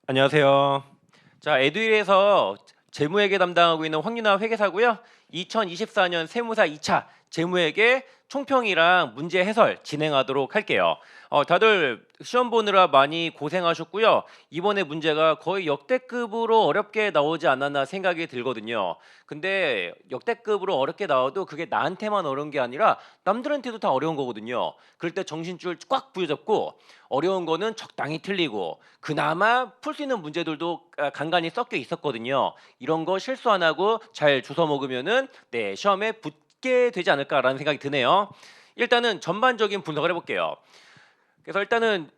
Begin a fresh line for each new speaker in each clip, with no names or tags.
안녕하세요. 자, 에듀윌에서 재무회계 담당하고 있는 황윤아 회계사고요. 2024년 세무사 2차 재무회계 총평이랑 문제 해설 진행하도록 할게요. 다들 시험 보느라 많이 고생하셨고요. 이번에 문제가 거의 역대급으로 어렵게 나오지 않았나 생각이 들거든요. 근데 역대급으로 어렵게 나와도 그게 나한테만 어려운 게 아니라 남들한테도 다 어려운 거거든요. 그럴 때 정신줄 꽉 부여잡고 어려운 거는 적당히 틀리고 그나마 풀 수 있는 문제들도 간간히 섞여 있었거든요. 이런 거 실수 안 하고 잘 주워 먹으면은 시험에 붙게 되지 않을까라는 생각이 드네요. 일단은 전반적인 분석을 해볼게요. 그래서 일단은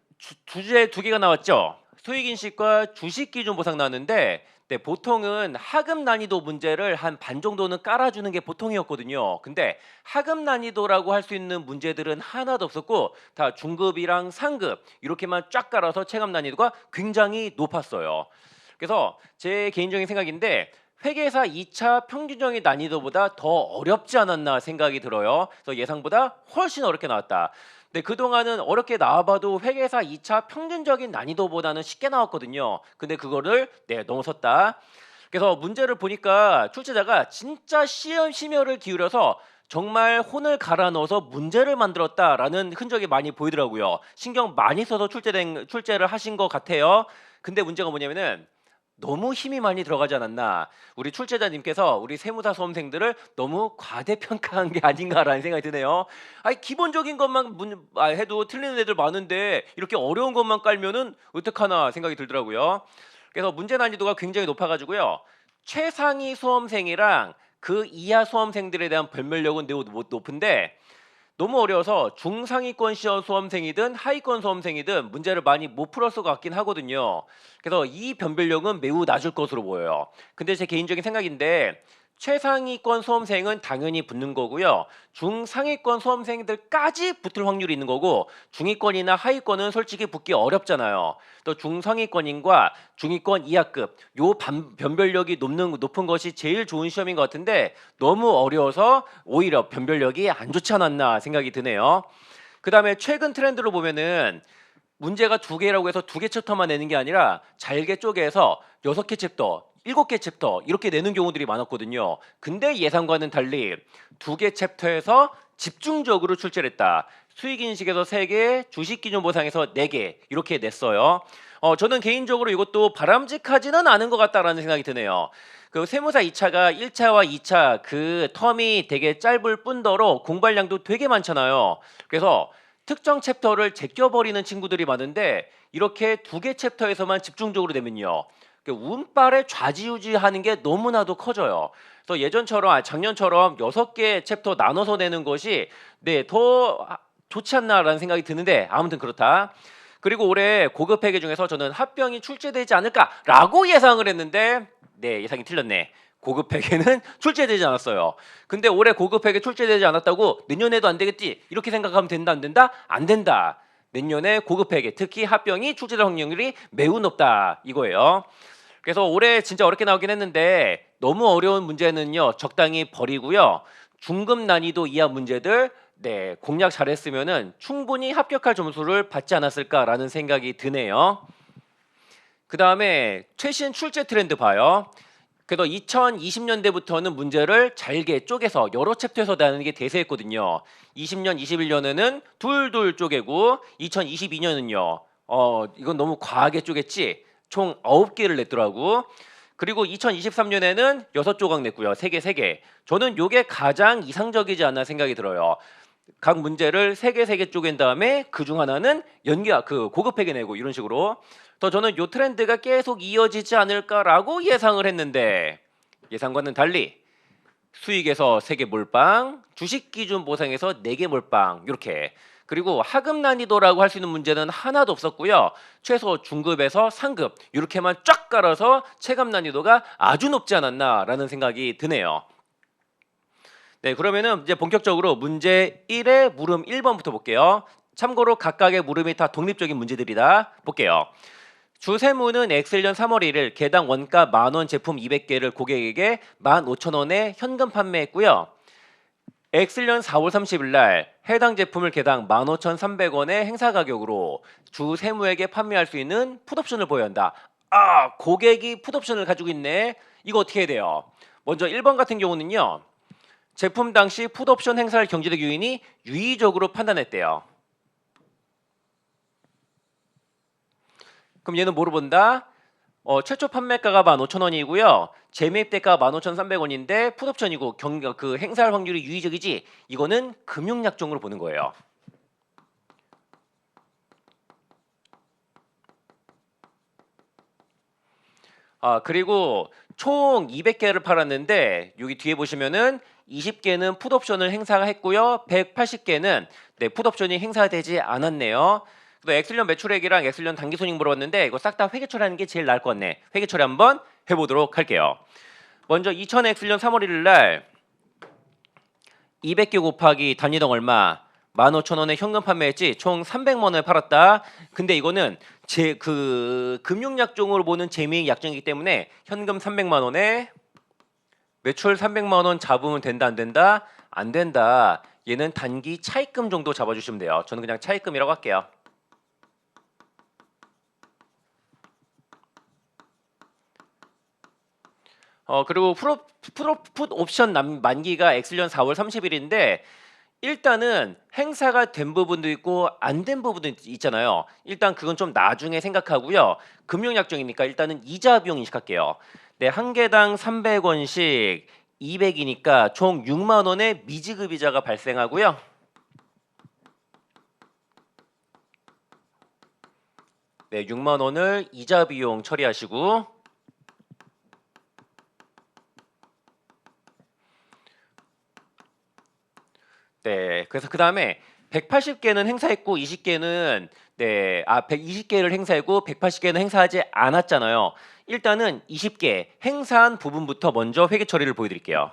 주제 두 개가 나왔죠. 수익인식과 주식기준 보상 나왔는데 보통은 하급 난이도 문제를 한 반 정도는 깔아주는 게 보통이었거든요. 근데 하급 난이도라고 할 수 있는 문제들은 하나도 없었고 다 중급이랑 상급 이렇게만 쫙 깔아서 체감 난이도가 굉장히 높았어요. 그래서 제 개인적인 생각인데 회계사 2차 평균적인 난이도보다 더 어렵지 않았나 생각이 들어요. 그래서 예상보다 훨씬 어렵게 나왔다. 근데 그동안은 어렵게 나와봐도 회계사 2차 평균적인 난이도보다는 쉽게 나왔거든요. 근데 그거를 넘어섰다. 그래서 문제를 보니까 출제자가 진짜 심혈을 기울여서 정말 혼을 갈아 넣어서 문제를 만들었다라는 흔적이 많이 보이더라고요. 신경 많이 써서 출제를 하신 것 같아요. 근데 문제가 뭐냐면은 너무 힘이 많이 들어가지 않았나. 우리 출제자님께서 우리 세무사 수험생들을 너무 과대평가한 게 아닌가라는 생각이 드네요. 아니 기본적인 것만 해도 틀리는 애들 많은데 이렇게 어려운 것만 깔면은 어떡하나 생각이 들더라고요. 그래서 문제 난이도가 굉장히 높아가지고요. 최상위 수험생이랑 그 이하 수험생들에 대한 변별력은 매우 높은데 너무 어려워서 중상위권 시험 수험생이든 하위권 수험생이든 문제를 많이 못 풀었을 것 같긴 하거든요. 그래서 이 변별력은 매우 낮을 것으로 보여요. 근데 제 개인적인 생각인데 최상위권 수험생은 당연히 붙는 거고요. 중상위권 수험생들까지 붙을 확률이 있는 거고 중위권이나 하위권은 솔직히 붙기 어렵잖아요. 또 중상위권인과 중위권 이하급 요 변별력이 높은 것이 제일 좋은 시험인 것 같은데 너무 어려워서 오히려 변별력이 안 좋지 않았나 생각이 드네요. 그 다음에 최근 트렌드로 보면은 문제가 두 개라고 해서 두 개 챕터만 내는 게 아니라 잘게 쪼개서 6개 챕터, 7개 챕터 이렇게 내는 경우들이 많았거든요. 근데 예상과는 달리 두 개 챕터에서 집중적으로 출제를 했다. 수익인식에서 3개, 주식기준보상에서 4개 이렇게 냈어요. 저는 개인적으로 이것도 바람직하지는 않은 것 같다라는 생각이 드네요. 그 세무사 2차가 1차와 2차 그 텀이 되게 짧을 뿐더러 공부량도 되게 많잖아요. 그래서 특정 챕터를 제껴버리는 친구들이 많은데 이렇게 두 개 챕터에서만 집중적으로 내면요. 운빨에 좌지우지하는 게 너무나도 커져요. 그래서 작년처럼 6개 챕터 나눠서 내는 것이 더 좋지 않나라는 생각이 드는데 아무튼 그렇다. 그리고 올해 고급 회계 중에서 저는 합병이 출제되지 않을까라고 예상을 했는데 예상이 틀렸네. 고급 회계는 출제되지 않았어요. 근데 올해 고급 회계 출제되지 않았다고 내년에도 안 되겠지 이렇게 생각하면 된다 안 된다? 안 된다. 내년에 고급 회계 특히 합병이 출제될 확률이 매우 높다 이거예요. 그래서 올해 진짜 어렵게 나오긴 했는데 너무 어려운 문제는요 적당히 버리고요. 중급 난이도 이하 문제들 공략 잘했으면은 충분히 합격할 점수를 받지 않았을까라는 생각이 드네요. 그 다음에 최신 출제 트렌드 봐요. 그래서 2020년대부터는 문제를 잘게 쪼개서 여러 챕터에서 내는 게 대세였거든요. 20년, 21년에는 둘둘 쪼개고 2022년은요. 이건 너무 과하게 쪼갰지. 총 9개를 냈더라고. 그리고 2023년에는 6조각 냈고요. 3개, 3개. 저는 요게 가장 이상적이지 않나 생각이 들어요. 각 문제를 3개, 3개 쪼갠 다음에 그중 하나는 고급 회계 내고 이런 식으로. 더 저는 요 트렌드가 계속 이어지지 않을까라고 예상을 했는데 예상과는 달리 수익에서 3개 몰빵, 주식 기준 보상에서 4개 몰빵 이렇게. 그리고 하급 난이도라고 할 수 있는 문제는 하나도 없었고요. 최소 중급에서 상급 이렇게만 쫙 깔아서 체감 난이도가 아주 높지 않았나라는 생각이 드네요. 그러면은 이제 본격적으로 문제 1의 물음 1번부터 볼게요. 참고로 각각의 물음이 다 독립적인 문제들이다. 볼게요. 주세무는 엑셀년 3월 1일 개당 원가 10,000원 제품 200개를 고객에게 15,000원에 현금 판매했고요. 엑셀년 4월 30일 날 해당 제품을 개당 15,300원의 행사 가격으로 주세무에게 판매할 수 있는 풋옵션을 보여야 한다. 고객이 풋옵션을 가지고 있네. 이거 어떻게 해야 돼요? 먼저 1번 같은 경우는요. 제품 당시 풋옵션 행사를 경제적 요인이 유의적으로 판단했대요. 그럼 얘는 뭐로 본다? 최초 판매가가 15,000원이고요. 재매입 대가가 15,300원인데 풋옵션이고 그 행사할 확률이 유의적이지. 이거는 금융약정으로 보는 거예요. 그리고 총 200개를 팔았는데 여기 뒤에 보시면은 20개는 풋옵션을 행사했고요. 180개는 풋옵션이 행사되지 않았네요. 또 엑셀련 매출액이랑 엑셀련 단기손익 물어봤는데 이거 싹 다 회계 처리하는 게 제일 나을 것 같네. 회계 처리 한번 해보도록 할게요. 먼저 2000 엑셀련 3월 1일 날 200개 곱하기 단위당 얼마? 15,000원에 현금 판매했지. 총 300만 원을 팔았다. 근데 이거는 금융약정으로 보는 재미익 약정이기 때문에 현금 300만 원에 매출 300만 원 잡으면 된다 안 된다? 안 된다. 얘는 단기 차입금 정도 잡아주시면 돼요. 저는 그냥 차입금이라고 할게요. 그리고 풋 옵션 만기가 엑셀련 4월 30일인데 일단은 행사가 된 부분도 있고 안 된 부분도 있잖아요. 일단 그건 좀 나중에 생각하고요. 금융약정이니까 일단은 이자 비용 인식할게요. 네, 한 개당 300원씩 200이니까 총 6만 원의 미지급 이자가 발생하고요. 네, 6만 원을 이자 비용 처리하시고 네, 그래서 그 다음에 180개는 행사했고 20개는 120개를 행사했고 180개는 행사하지 않았잖아요. 일단은 20개 행사한 부분부터 먼저 회계 처리를 보여드릴게요.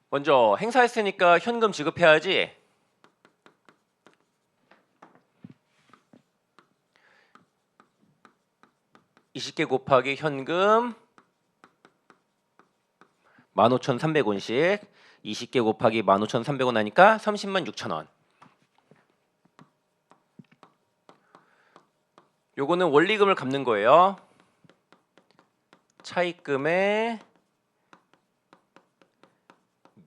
먼저 행사했으니까 현금 지급해야지. (20개) 곱하기 현금 15,300원씩 20개 곱하기 15,300원 하니까 30만 6천원. 요거는 원리금을 갚는 거예요. 차입금에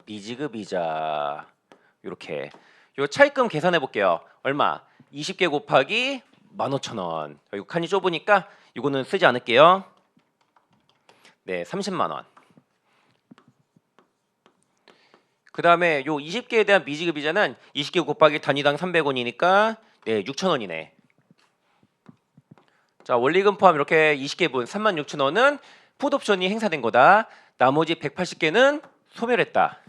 미지급 이자. 이렇게 요 차입금 계산해 볼게요. 얼마? 20개 곱하기 15,000원. 이거 칸이 좁으니까 이거는 쓰지 않을게요. 네, 30만 원. 그 다음에 요 20개에 대한 미지급 이자는 20개 곱하기 단위당 300원이니까 네, 6,000원이네. 자, 원리금 포함 이렇게 20개분 36,000원은 풋옵션이 행사된 거다. 나머지 180개는 소멸했다.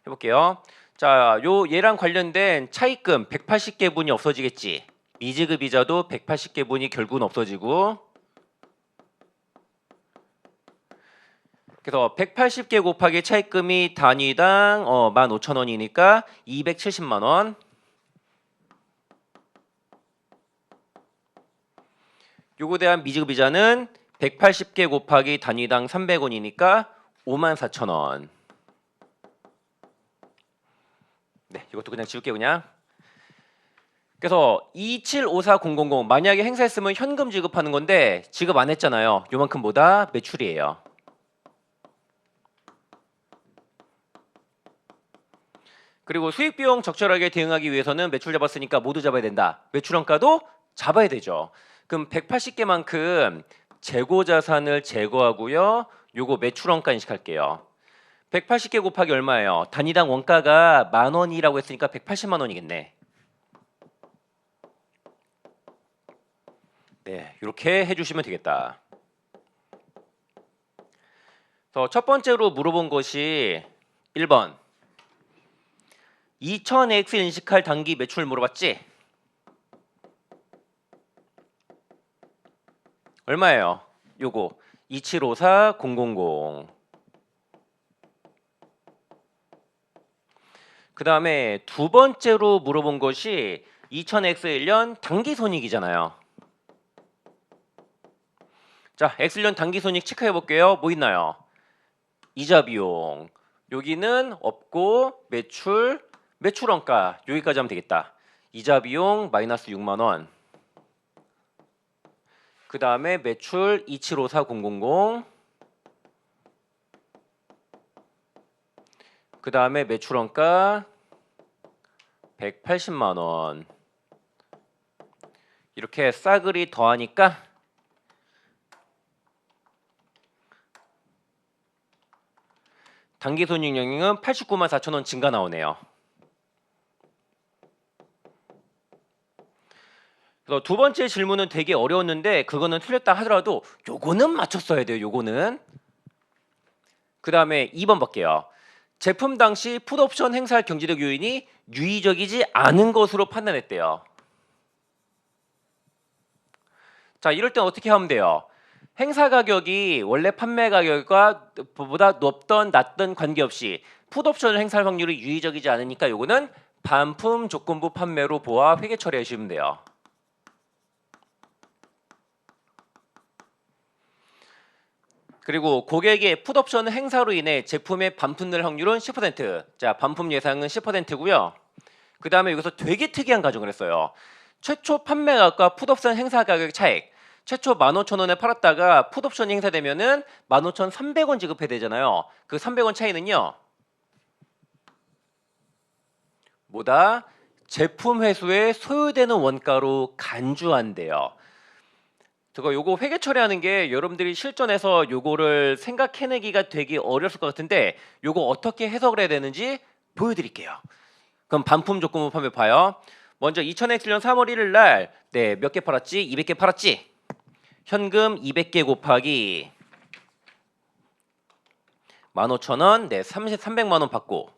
해볼게요. 자, 얘랑 관련된 차입금 180개분이 없어지겠지. 미지급 이자도 180개분이 결국은 없어지고. 그래서 180개 곱하기 차입금이 단위당 15,000원이니까 270만 원. 요거 대한 미지급 이자는 180개 곱하기 단위당 300원이니까 54,000원. 네, 이것도 그냥 지울게요, 그냥. 그래서 2754000 만약에 행사했으면 현금 지급하는 건데 지급 안 했잖아요. 요만큼보다 매출이에요. 그리고 수익 비용 적절하게 대응하기 위해서는 매출 잡았으니까 모두 잡아야 된다. 매출원가도 잡아야 되죠. 그럼 180개만큼 재고 자산을 제거하고요. 요거 매출원가 인식할게요. 180개 곱하기 얼마예요? 단위당 원가가 10,000원이라고 했으니까 180만 원이겠네. 네, 이렇게 해주시면 되겠다. 그래서 첫 번째로 물어본 것이 1번 2000X 인식할 단기 매출 물어봤지? 얼마예요? 요거 2754000. 그 다음에 두 번째로 물어본 것이 2000X 1년 단기손익이잖아요. 자, X년 단기손익 체크해 볼게요. 뭐 있나요? 이자 비용. 여기는 없고 매출 원가 여기까지 하면 되겠다. 이자 비용 마이너스 6만 원. 그 다음에 매출 2754000. 그 다음에 매출 원가 180만 원. 이렇게 싸그리 더하니까 당기손익량은 89만 4천 원 증가 나오네요. 그래서 두 번째 질문은 되게 어려웠는데 그거는 틀렸다 하더라도 요거는 맞췄어야 돼요. 요거는. 그 다음에 2번 볼게요. 제품 당시 풋옵션 행사할 경제적 요인이 유의적이지 않은 것으로 판단했대요. 자, 이럴 땐 어떻게 하면 돼요? 행사 가격이 원래 판매 가격과 보다 높던 낮던 관계없이 풋옵션을 행사할 확률이 유의적이지 않으니까 요거는 반품 조건부 판매로 보아 회계 처리해 주시면 돼요. 그리고 고객의 풋옵션 행사로 인해 제품의 반품될 확률은 10%. 자, 반품 예상은 10%고요. 그 다음에 여기서 되게 특이한 가정을 했어요. 최초 판매가격과 풋옵션 행사 가격 차익. 최초 15,000원에 팔았다가 풋옵션이 행사되면은 15,300원 지급해야 되잖아요. 그 300원 차이는요. 뭐다? 제품 회수에 소요되는 원가로 간주한대요. 요거 회계 처리하는 게 여러분들이 실전에서 요거를 생각해내기가 되게 어려웠을 것 같은데 요거 어떻게 해석을 해야 되는지 보여드릴게요. 그럼 반품 조건부 판매 봐요. 먼저 2007년 3월 1일 날 몇 개 팔았지? 200개 팔았지? 현금 200개 곱하기 15,000원, 300만 원 받고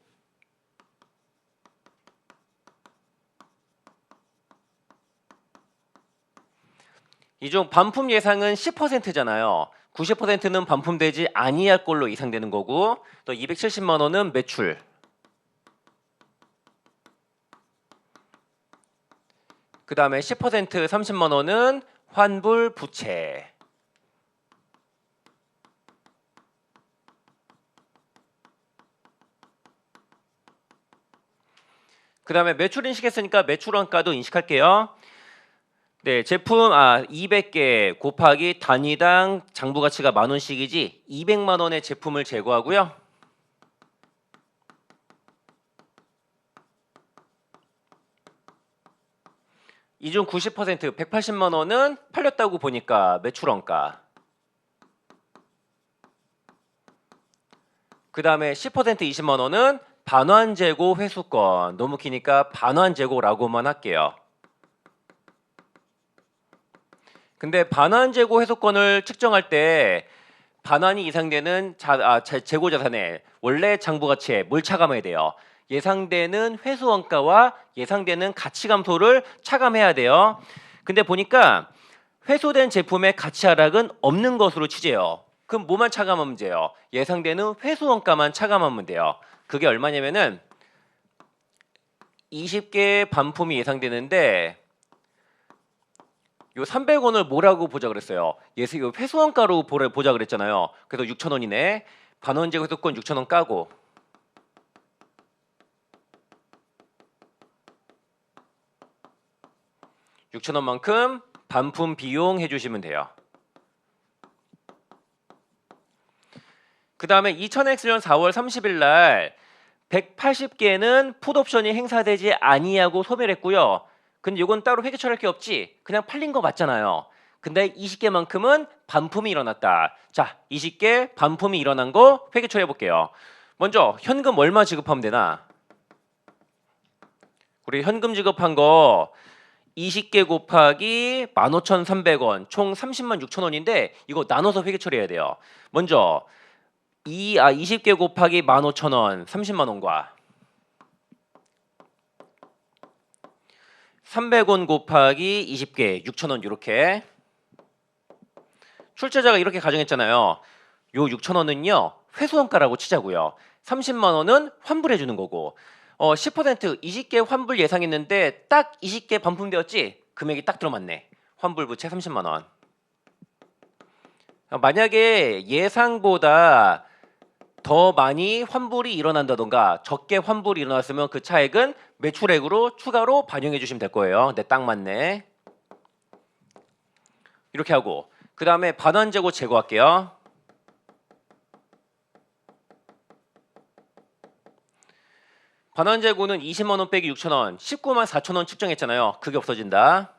이 중 반품 예상은 10%잖아요. 90%는 반품되지 아니할 걸로 예상되는 거고 또 270만 원은 매출. 그 다음에 10% 30만 원은 환불 부채. 그 다음에 매출 인식했으니까 매출 원가도 인식할게요. 네, 제품 200개 곱하기 단위당 장부 가치가 10,000원씩이지 200만 원의 제품을 제거하고요. 이 중 90% 180만 원은 팔렸다고 보니까 매출 원가. 그 다음에 10% 20만 원은 반환 재고 회수권. 너무 기니까 반환 재고라고만 할게요. 근데 반환 재고 회수권을 측정할 때 반환이 이상되는 재고 자산에 원래 장부 가치에 뭘 차감해야 돼요? 예상되는 회수 원가와 예상되는 가치 감소를 차감해야 돼요. 근데 보니까 회수된 제품의 가치 하락은 없는 것으로 취재해요. 그럼 뭐만 차감하면 돼요? 예상되는 회수 원가만 차감하면 돼요. 그게 얼마냐면은 20개 반품이 예상되는데 요 300원을 뭐라고 보자 그랬어요? 요 회수원가로 보자 그랬잖아요. 그래서 6,000원이네. 반환 재고 회수권 6,000원 까고 (6,000원만큼) 반품 비용 해주시면 돼요. 그 다음에 2000X년 4월 30일 날 180개는 풋옵션이 행사되지 아니하고 소멸했고요. 근데 이건 따로 회계 처리할 게 없지. 그냥 팔린 거 맞잖아요. 근데 20개만큼은 반품이 일어났다. 자, 20개 반품이 일어난 거 회계 처리해 볼게요. 먼저 현금 얼마 지급하면 되나? 우리 현금 지급한 거 20개 곱하기 15,300원 총 30만 6천원인데 이거 나눠서 회계 처리해야 돼요. 먼저 20개 곱하기 15,000원 30만 원과 300원 곱하기 20개 6,000원 이렇게 출제자가 이렇게 가정했잖아요. 요 6,000원은요 회수원가라고 치자고요. 30만 원은 환불해 주는 거고 10% 20개 환불 예상했는데 딱 20개 반품되었지? 금액이 딱 들어맞네. 환불 부채 30만 원. 만약에 예상보다 더 많이 환불이 일어난다던가 적게 환불이 일어났으면 그 차액은 매출액으로 추가로 반영해 주시면 될 거예요. 네, 딱 맞네. 이렇게 하고 그 다음에 반환재고 제거할게요. 반환재고는 20만 원 빼기 6천 원, 19만 4천 원 측정했잖아요. 그게 없어진다.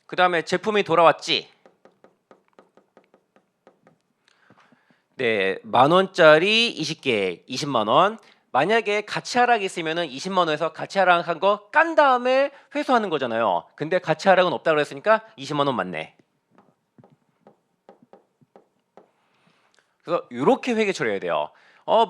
그 다음에 제품이 돌아왔지. 네, 만 원짜리 20개, 20만 원. 만약에 가치 하락이 있으면은 20만 원에서 가치 하락한 거 깐 다음에 회수하는 거잖아요. 근데 가치 하락은 없다고 그랬으니까 20만 원 맞네. 그래서 이렇게 회계 처리해야 돼요.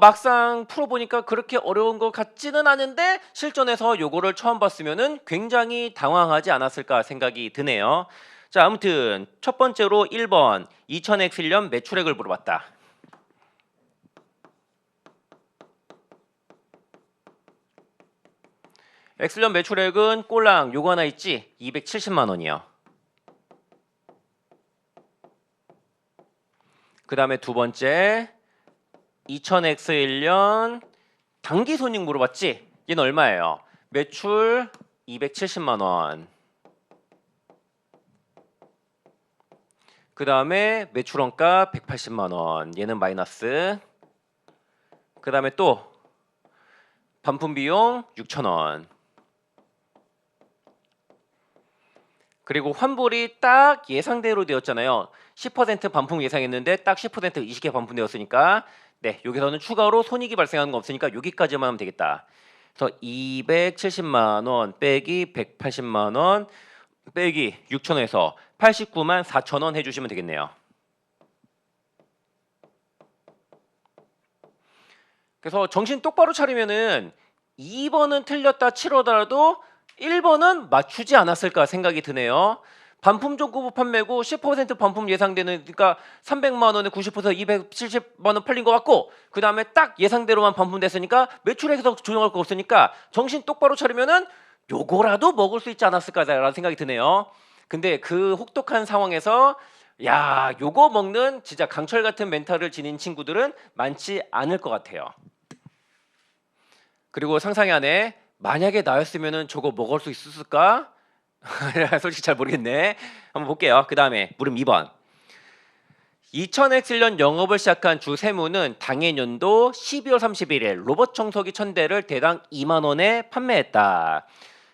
막상 풀어보니까 그렇게 어려운 것 같지는 않은데 실전에서 요거를 처음 봤으면은 굉장히 당황하지 않았을까 생각이 드네요. 자, 아무튼 첫 번째로 1번 2000엑셀년 매출액을 물어봤다. 엑셀년 매출액은 꼴랑 요거 하나 있지? 270만 원이요. 그 다음에 두 번째 2000X1년 단기 손익 물어봤지? 얘는 얼마예요? 매출 270만 원. 그 다음에 매출원가 180만 원. 얘는 마이너스. 그 다음에 또 반품 비용 6천 원. 그리고 환불이 딱 예상대로 되었잖아요. 10% 반품 예상했는데 딱 10% 20개 반품되었으니까 네, 여기서는 추가로 손익이 발생하는 거 없으니까 여기까지만 하면 되겠다. 그래서 270만 원 빼기 180만 원 빼기 6천 원에서 89만 4천 원 해주시면 되겠네요. 그래서 정신 똑바로 차리면은 2번은 틀렸다 치더라도 1번은 맞추지 않았을까 생각이 드네요. 반품 종구 판매고 10% 반품 예상되는 그러니까 300만 원에 90% 270만 원 팔린 것 같고 그 다음에 딱 예상대로만 반품됐으니까 매출액에서 조정할 거 없으니까 정신 똑바로 차리면은 요거라도 먹을 수 있지 않았을까라는 생각이 드네요. 근데 그 혹독한 상황에서 야 요거 먹는 진짜 강철 같은 멘탈을 지닌 친구들은 많지 않을 것 같아요. 그리고 상상이 안에 만약에 나였으면은 저거 먹을 수 있었을까? 솔직히 잘 모르겠네. 한번 볼게요. 그 다음에 물음 2번. 2000X년 영업을 시작한 주 세무는 당해년도 12월 31일 로봇 청소기 1000대를 대당 2만 원에 판매했다.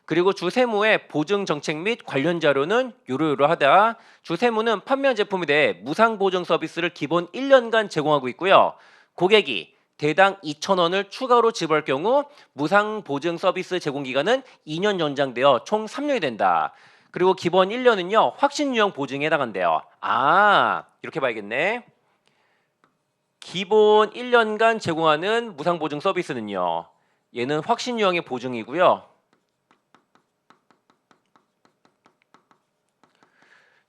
그리고 주 세무의 보증 정책 및 관련 자료는 요러요러하다. 주 세무는 판매한 제품에 대해 무상 보증 서비스를 기본 1년간 제공하고 있고요. 고객이 대당 2,000원을 추가로 지불할 경우 무상 보증 서비스 제공 기간은 2년 연장되어 총 3년이 된다. 그리고 기본 1년은요 확신 유형 보증에 해당한대요. 아 이렇게 봐야겠네. 기본 1년간 제공하는 무상 보증 서비스는요. 얘는 확신 유형의 보증이고요.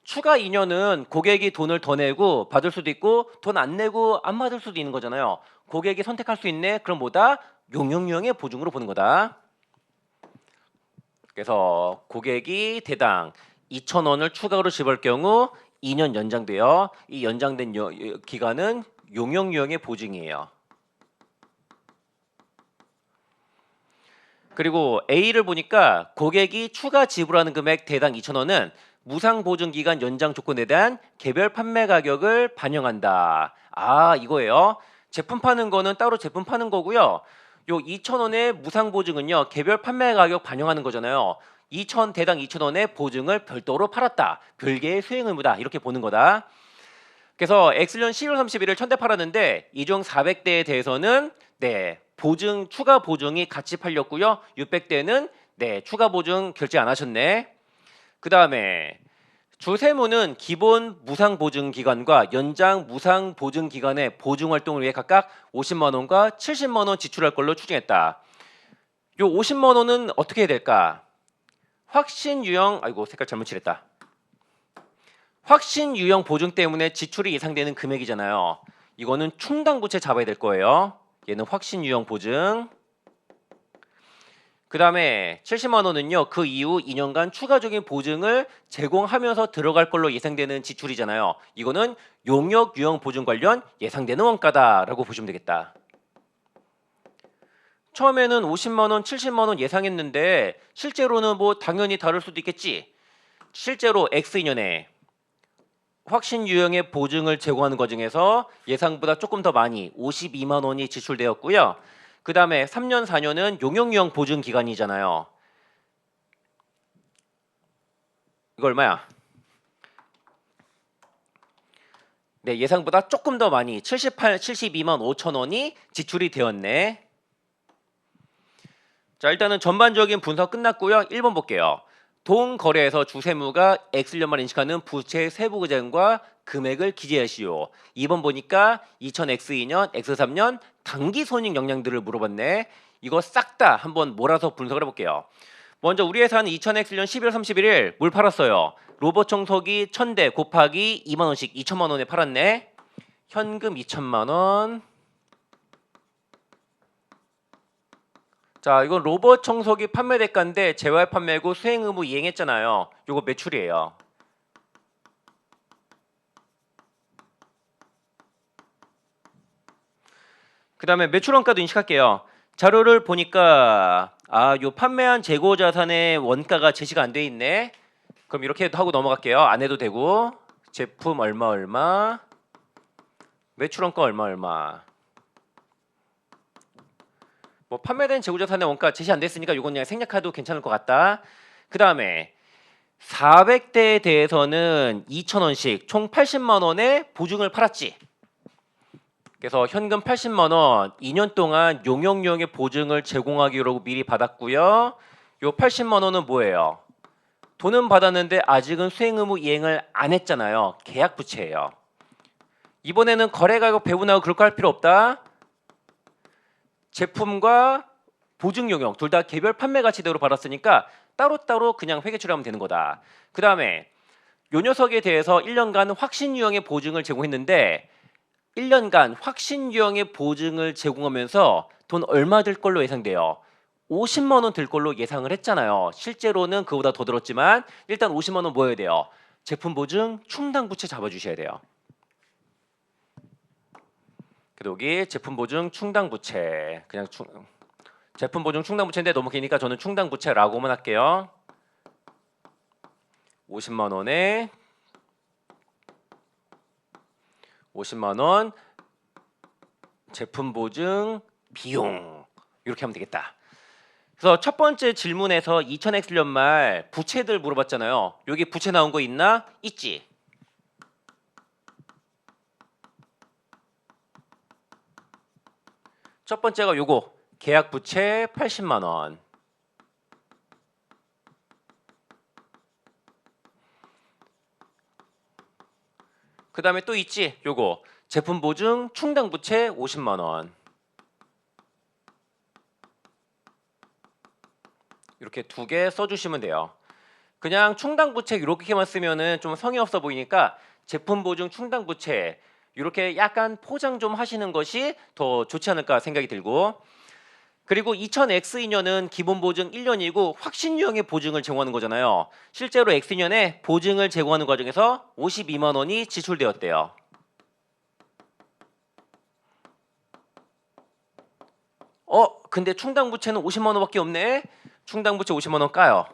추가 2년은 고객이 돈을 더 내고 받을 수도 있고 돈 안 내고 안 받을 수도 있는 거잖아요. 고객이 선택할 수 있네. 그럼 뭐다? 용역유형의 보증으로 보는 거다. 그래서 고객이 대당 2,000원을 추가로 지불할 경우 2년 연장되어 이 연장된 기간은 용역유형의 보증이에요. 그리고 A를 보니까 고객이 추가 지불하는 금액 대당 2,000원은 무상 보증 기간 연장 조건에 대한 개별 판매 가격을 반영한다. 아 이거예요. 제품 파는 거는 따로 제품 파는 거고요. 요 2,000원의 무상 보증은요 개별 판매 가격 반영하는 거잖아요. 2,000 대당 2,000원의 보증을 별도로 팔았다. 별개의 수행 의무다. 이렇게 보는 거다. 그래서 엑셀년 12월 31일 1000대 팔았는데 이 중 400대에 대해서는 네 보증 추가 보증이 같이 팔렸고요. 600대는 네 추가 보증 결제 안 하셨네. 그 다음에 주세무는 기본 무상 보증 기간과 연장 무상 보증 기간의 보증 활동을 위해 각각 50만 원과 70만 원 지출할 걸로 추정했다. 요 50만 원은 어떻게 해야 될까? 확신 유형 아이고 색깔 잘못 칠했다. 확신 유형 보증 때문에 지출이 예상되는 금액이잖아요. 이거는 충당부채 잡아야 될 거예요. 얘는 확신 유형 보증. 그 다음에 70만 원은요. 그 이후 2년간 추가적인 보증을 제공하면서 들어갈 걸로 예상되는 지출이잖아요. 이거는 용역 유형 보증 관련 예상되는 원가다라고 보시면 되겠다. 처음에는 50만 원, 70만 원 예상했는데 실제로는 뭐 당연히 다를 수도 있겠지. 실제로 X인연에 확신 유형의 보증을 제공하는 과정에서 예상보다 조금 더 많이 52만 원이 지출되었고요. 그 다음에 3년, 4년은 용역 유형 보증 기간이잖아요. 이거 얼마야? 네, 예상보다 조금 더 많이 72만 5천 원이 지출이 되었네. 자, 일단은 전반적인 분석 끝났고요. 1번 볼게요. 동거래에서 주세무가 X년만 인식하는 부채 세부 계정과 금액을 기재하시오. 2번 보니까 2000X2년, X3년 당기 손익 영향들을 물어봤네. 이거 싹 다 한번 몰아서 분석을 해볼게요. 먼저 우리 회사는 2000X년 11월 31일 뭘 팔았어요? 로봇 청소기 1000대 곱하기 2만 원씩 2천만 원에 팔았네. 현금 2천만 원. 자, 이건 로봇 청소기 판매 대가인데 재활 판매고 수행 의무 이행했잖아요. 이거 매출이에요. 그 다음에 매출 원가도 인식할게요. 자료를 보니까 요 판매한 재고 자산의 원가가 제시가 안 돼 있네. 그럼 이렇게 하고 넘어갈게요. 안 해도 되고 제품 얼마 얼마, 매출 원가 얼마 얼마. 뭐 판매된 재고 자산의 원가 제시 안 됐으니까 이건 그냥 생략해도 괜찮을 것 같다. 그 다음에 400대에 대해서는 2,000원씩 총 80만 원의 보증을 팔았지. 그래서 현금 80만 원 2년 동안 용역용의 보증을 제공하기로 미리 받았고요. 요 80만 원은 뭐예요? 돈은 받았는데 아직은 수행 의무 이행을 안 했잖아요. 계약 부채예요. 이번에는 거래 가격 배분하고 그럴 거 할 필요 없다. 제품과 보증 용역 둘 다 개별 판매 가치대로 받았으니까 따로따로 그냥 회계 처리하면 되는 거다. 그 다음에 요 녀석에 대해서 1년간 확신 유형의 보증을 제공했는데 1년간 확신 유형의 보증을 제공하면서 돈 얼마 들 걸로 예상돼요? 50만 원 들 걸로 예상을 했잖아요. 실제로는 그보다 더 들었지만 일단 50만 원 뭐여야 돼요? 제품 보증 충당 부채 잡아주셔야 돼요. 그리고 여기 제품 보증 충당 부채 그냥 제품 보증 충당 부채인데 너무 기니까 저는 충당 부채라고만 할게요. 50만 원에 50만 원 제품 보증 비용 이렇게 하면 되겠다. 그래서 첫 번째 질문에서 2000X년 말 부채들 물어봤잖아요. 여기 부채 나온 거 있나? 있지. 첫 번째가 요거 계약 부채 80만 원. 그 다음에 또 있지. 요거 제품 보증 충당 부채 50만 원. 이렇게 두 개 써주시면 돼요. 그냥 충당 부채 이렇게만 쓰면은 좀 성의 없어 보이니까 제품 보증 충당 부채 이렇게 약간 포장 좀 하시는 것이 더 좋지 않을까 생각이 들고, 그리고 2000X인연은 기본 보증 1년이고 확신 유형의 보증을 제공하는 거잖아요. 실제로 X인연에 보증을 제공하는 과정에서 52만 원이 지출되었대요. 근데 충당 부채는 50만 원밖에 없네. 충당 부채 50만 원 까요.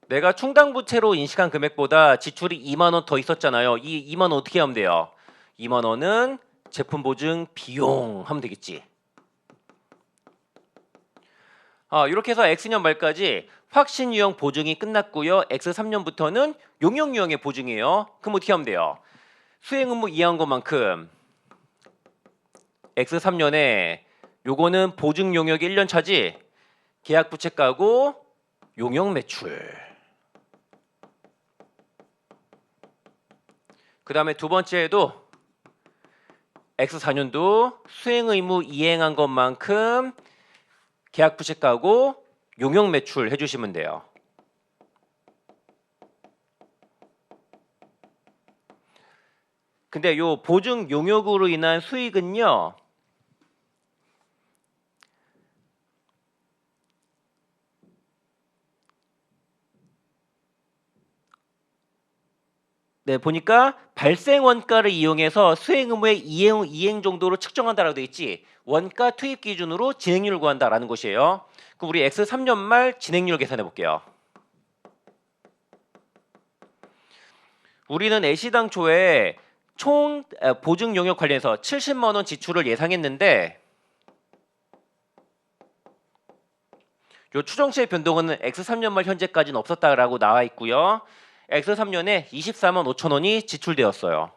내가 충당 부채로 인식한 금액보다 지출이 2만 원 더 있었잖아요. 이 2만 원 어떻게 하면 돼요? 2만 원은 제품 보증 비용 하면 되겠지. 이렇게 해서 X년 말까지 확신 유형 보증이 끝났고요. X3년부터는 용역 유형의 보증이에요. 그럼 어떻게 하면 돼요? 수행 의무 이해한 것만큼 X3년에 요거는 보증 용역 1년 차지. 계약 부채 까고 용역 매출. 그 다음에 두 번째에도 X4년도 수행 의무 이행한 것만큼 계약 부채 까고 용역 매출 해주시면 돼요. 근데 요 보증 용역으로 인한 수익은요, 네, 보니까 발생 원가를 이용해서 수행 의무의 이행 정도로 측정한다라고 되어 있지. 원가 투입 기준으로 진행률을 구한다라는 것이에요. 그럼 우리 X 3년 말 진행률 계산해 볼게요. 우리는 애시당초에 총 보증 용역 관련해서 70만 원 지출을 예상했는데 요 추정치의 변동은 X 3년 말 현재까지는 없었다라고 나와 있고요. X 3년에 24만 5천 원이 지출되었어요.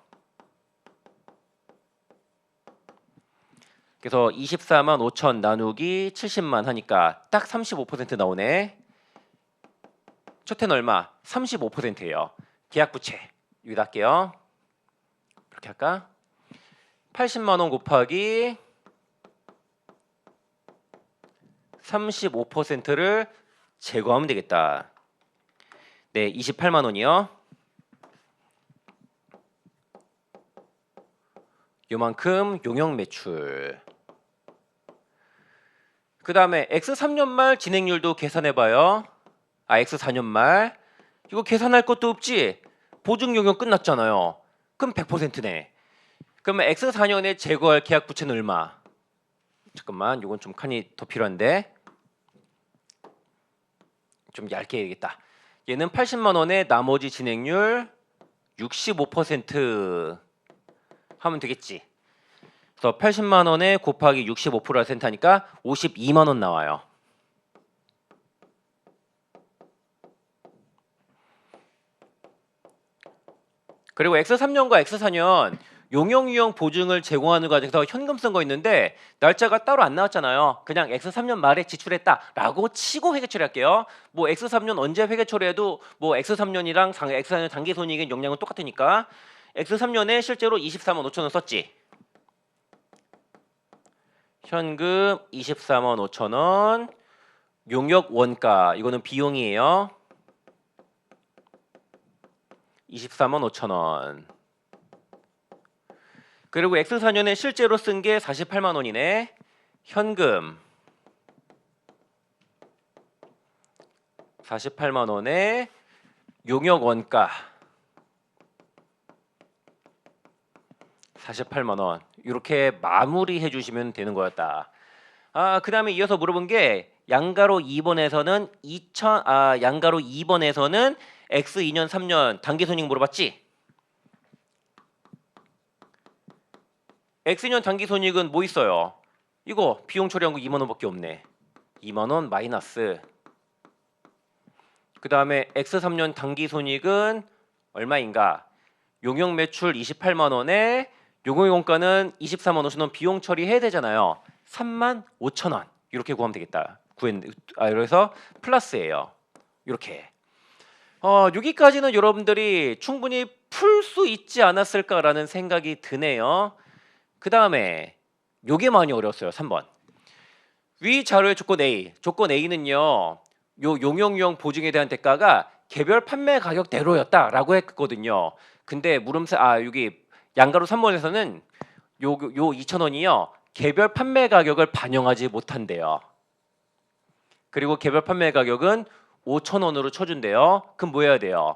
그래서 24만 5천 나누기 70만 하니까 딱 35% 나오네. 첫 해는 얼마? 35%예요. 계약부채. 여기다 할게요. 이렇게 할까? 80만 원 곱하기 35%를 제거하면 되겠다. 네, 28만 원이요. 요만큼 용역 매출. 그 다음에 X 3년 말 진행률도 계산해봐요. X 4년 말. 이거 계산할 것도 없지? 보증 용역 끝났잖아요. 그럼 100%네. 그러면 X 4년에 제거할 계약 부채는 얼마? 잠깐만, 이건 좀 칸이 더 필요한데. 좀 얇게 해야겠다. 얘는 80만 원에 나머지 진행률 65% 하면 되겠지. 그래서 80만 원에 곱하기 65% 하니까 52만 원 나와요. 그리고 X3년과 X4년 용역유형 보증을 제공하는 과정에서 현금 쓴 거 있는데 날짜가 따로 안 나왔잖아요. 그냥 X3년 말에 지출했다라고 치고 회계 처리할게요. 뭐 X3년 언제 회계 처리해도 뭐 X3년이랑 X4년 당기손익의 용량은 똑같으니까 X3년에 실제로 24만 5천 원 썼지. 현금 24만 5천 원, 용역 원가 이거는 비용이에요. 24만 5천 원. 그리고 X4년에 실제로 쓴 게 48만 원이네. 현금 48만 원에 용역 원가 48만 원. 이렇게 마무리해 주시면 되는 거였다. 그 다음에 이어서 물어본 게 양가로 2번에서는 양가로 2번에서는 X 2년 3년 단기손익 물어봤지? X 2년 단기손익은 뭐 있어요? 이거 비용 처리한 거 2만 원밖에 없네. 2만 원 마이너스. 그 다음에 X 3년 단기손익은 얼마인가? 용역 매출 28만 원에 용역 원가는 24만 5천 원 비용 처리해야 되잖아요. 3만 5천 원 이렇게 구하면 되겠다. 그래서 플러스예요. 이렇게. 여기까지는 여러분들이 충분히 풀 수 있지 않았을까라는 생각이 드네요. 그 다음에 요게 많이 어려웠어요. 3번. 위 자료의 조건 A. 조건 A는요. 요 용역유형 보증에 대한 대가가 개별 판매 가격대로였다라고 했거든요. 근데 여기 양가로 3번에서는 요 2,000원이요. 개별 판매 가격을 반영하지 못한대요. 그리고 개별 판매 가격은 5,000원으로 쳐준대요. 그럼 뭐 해야 돼요?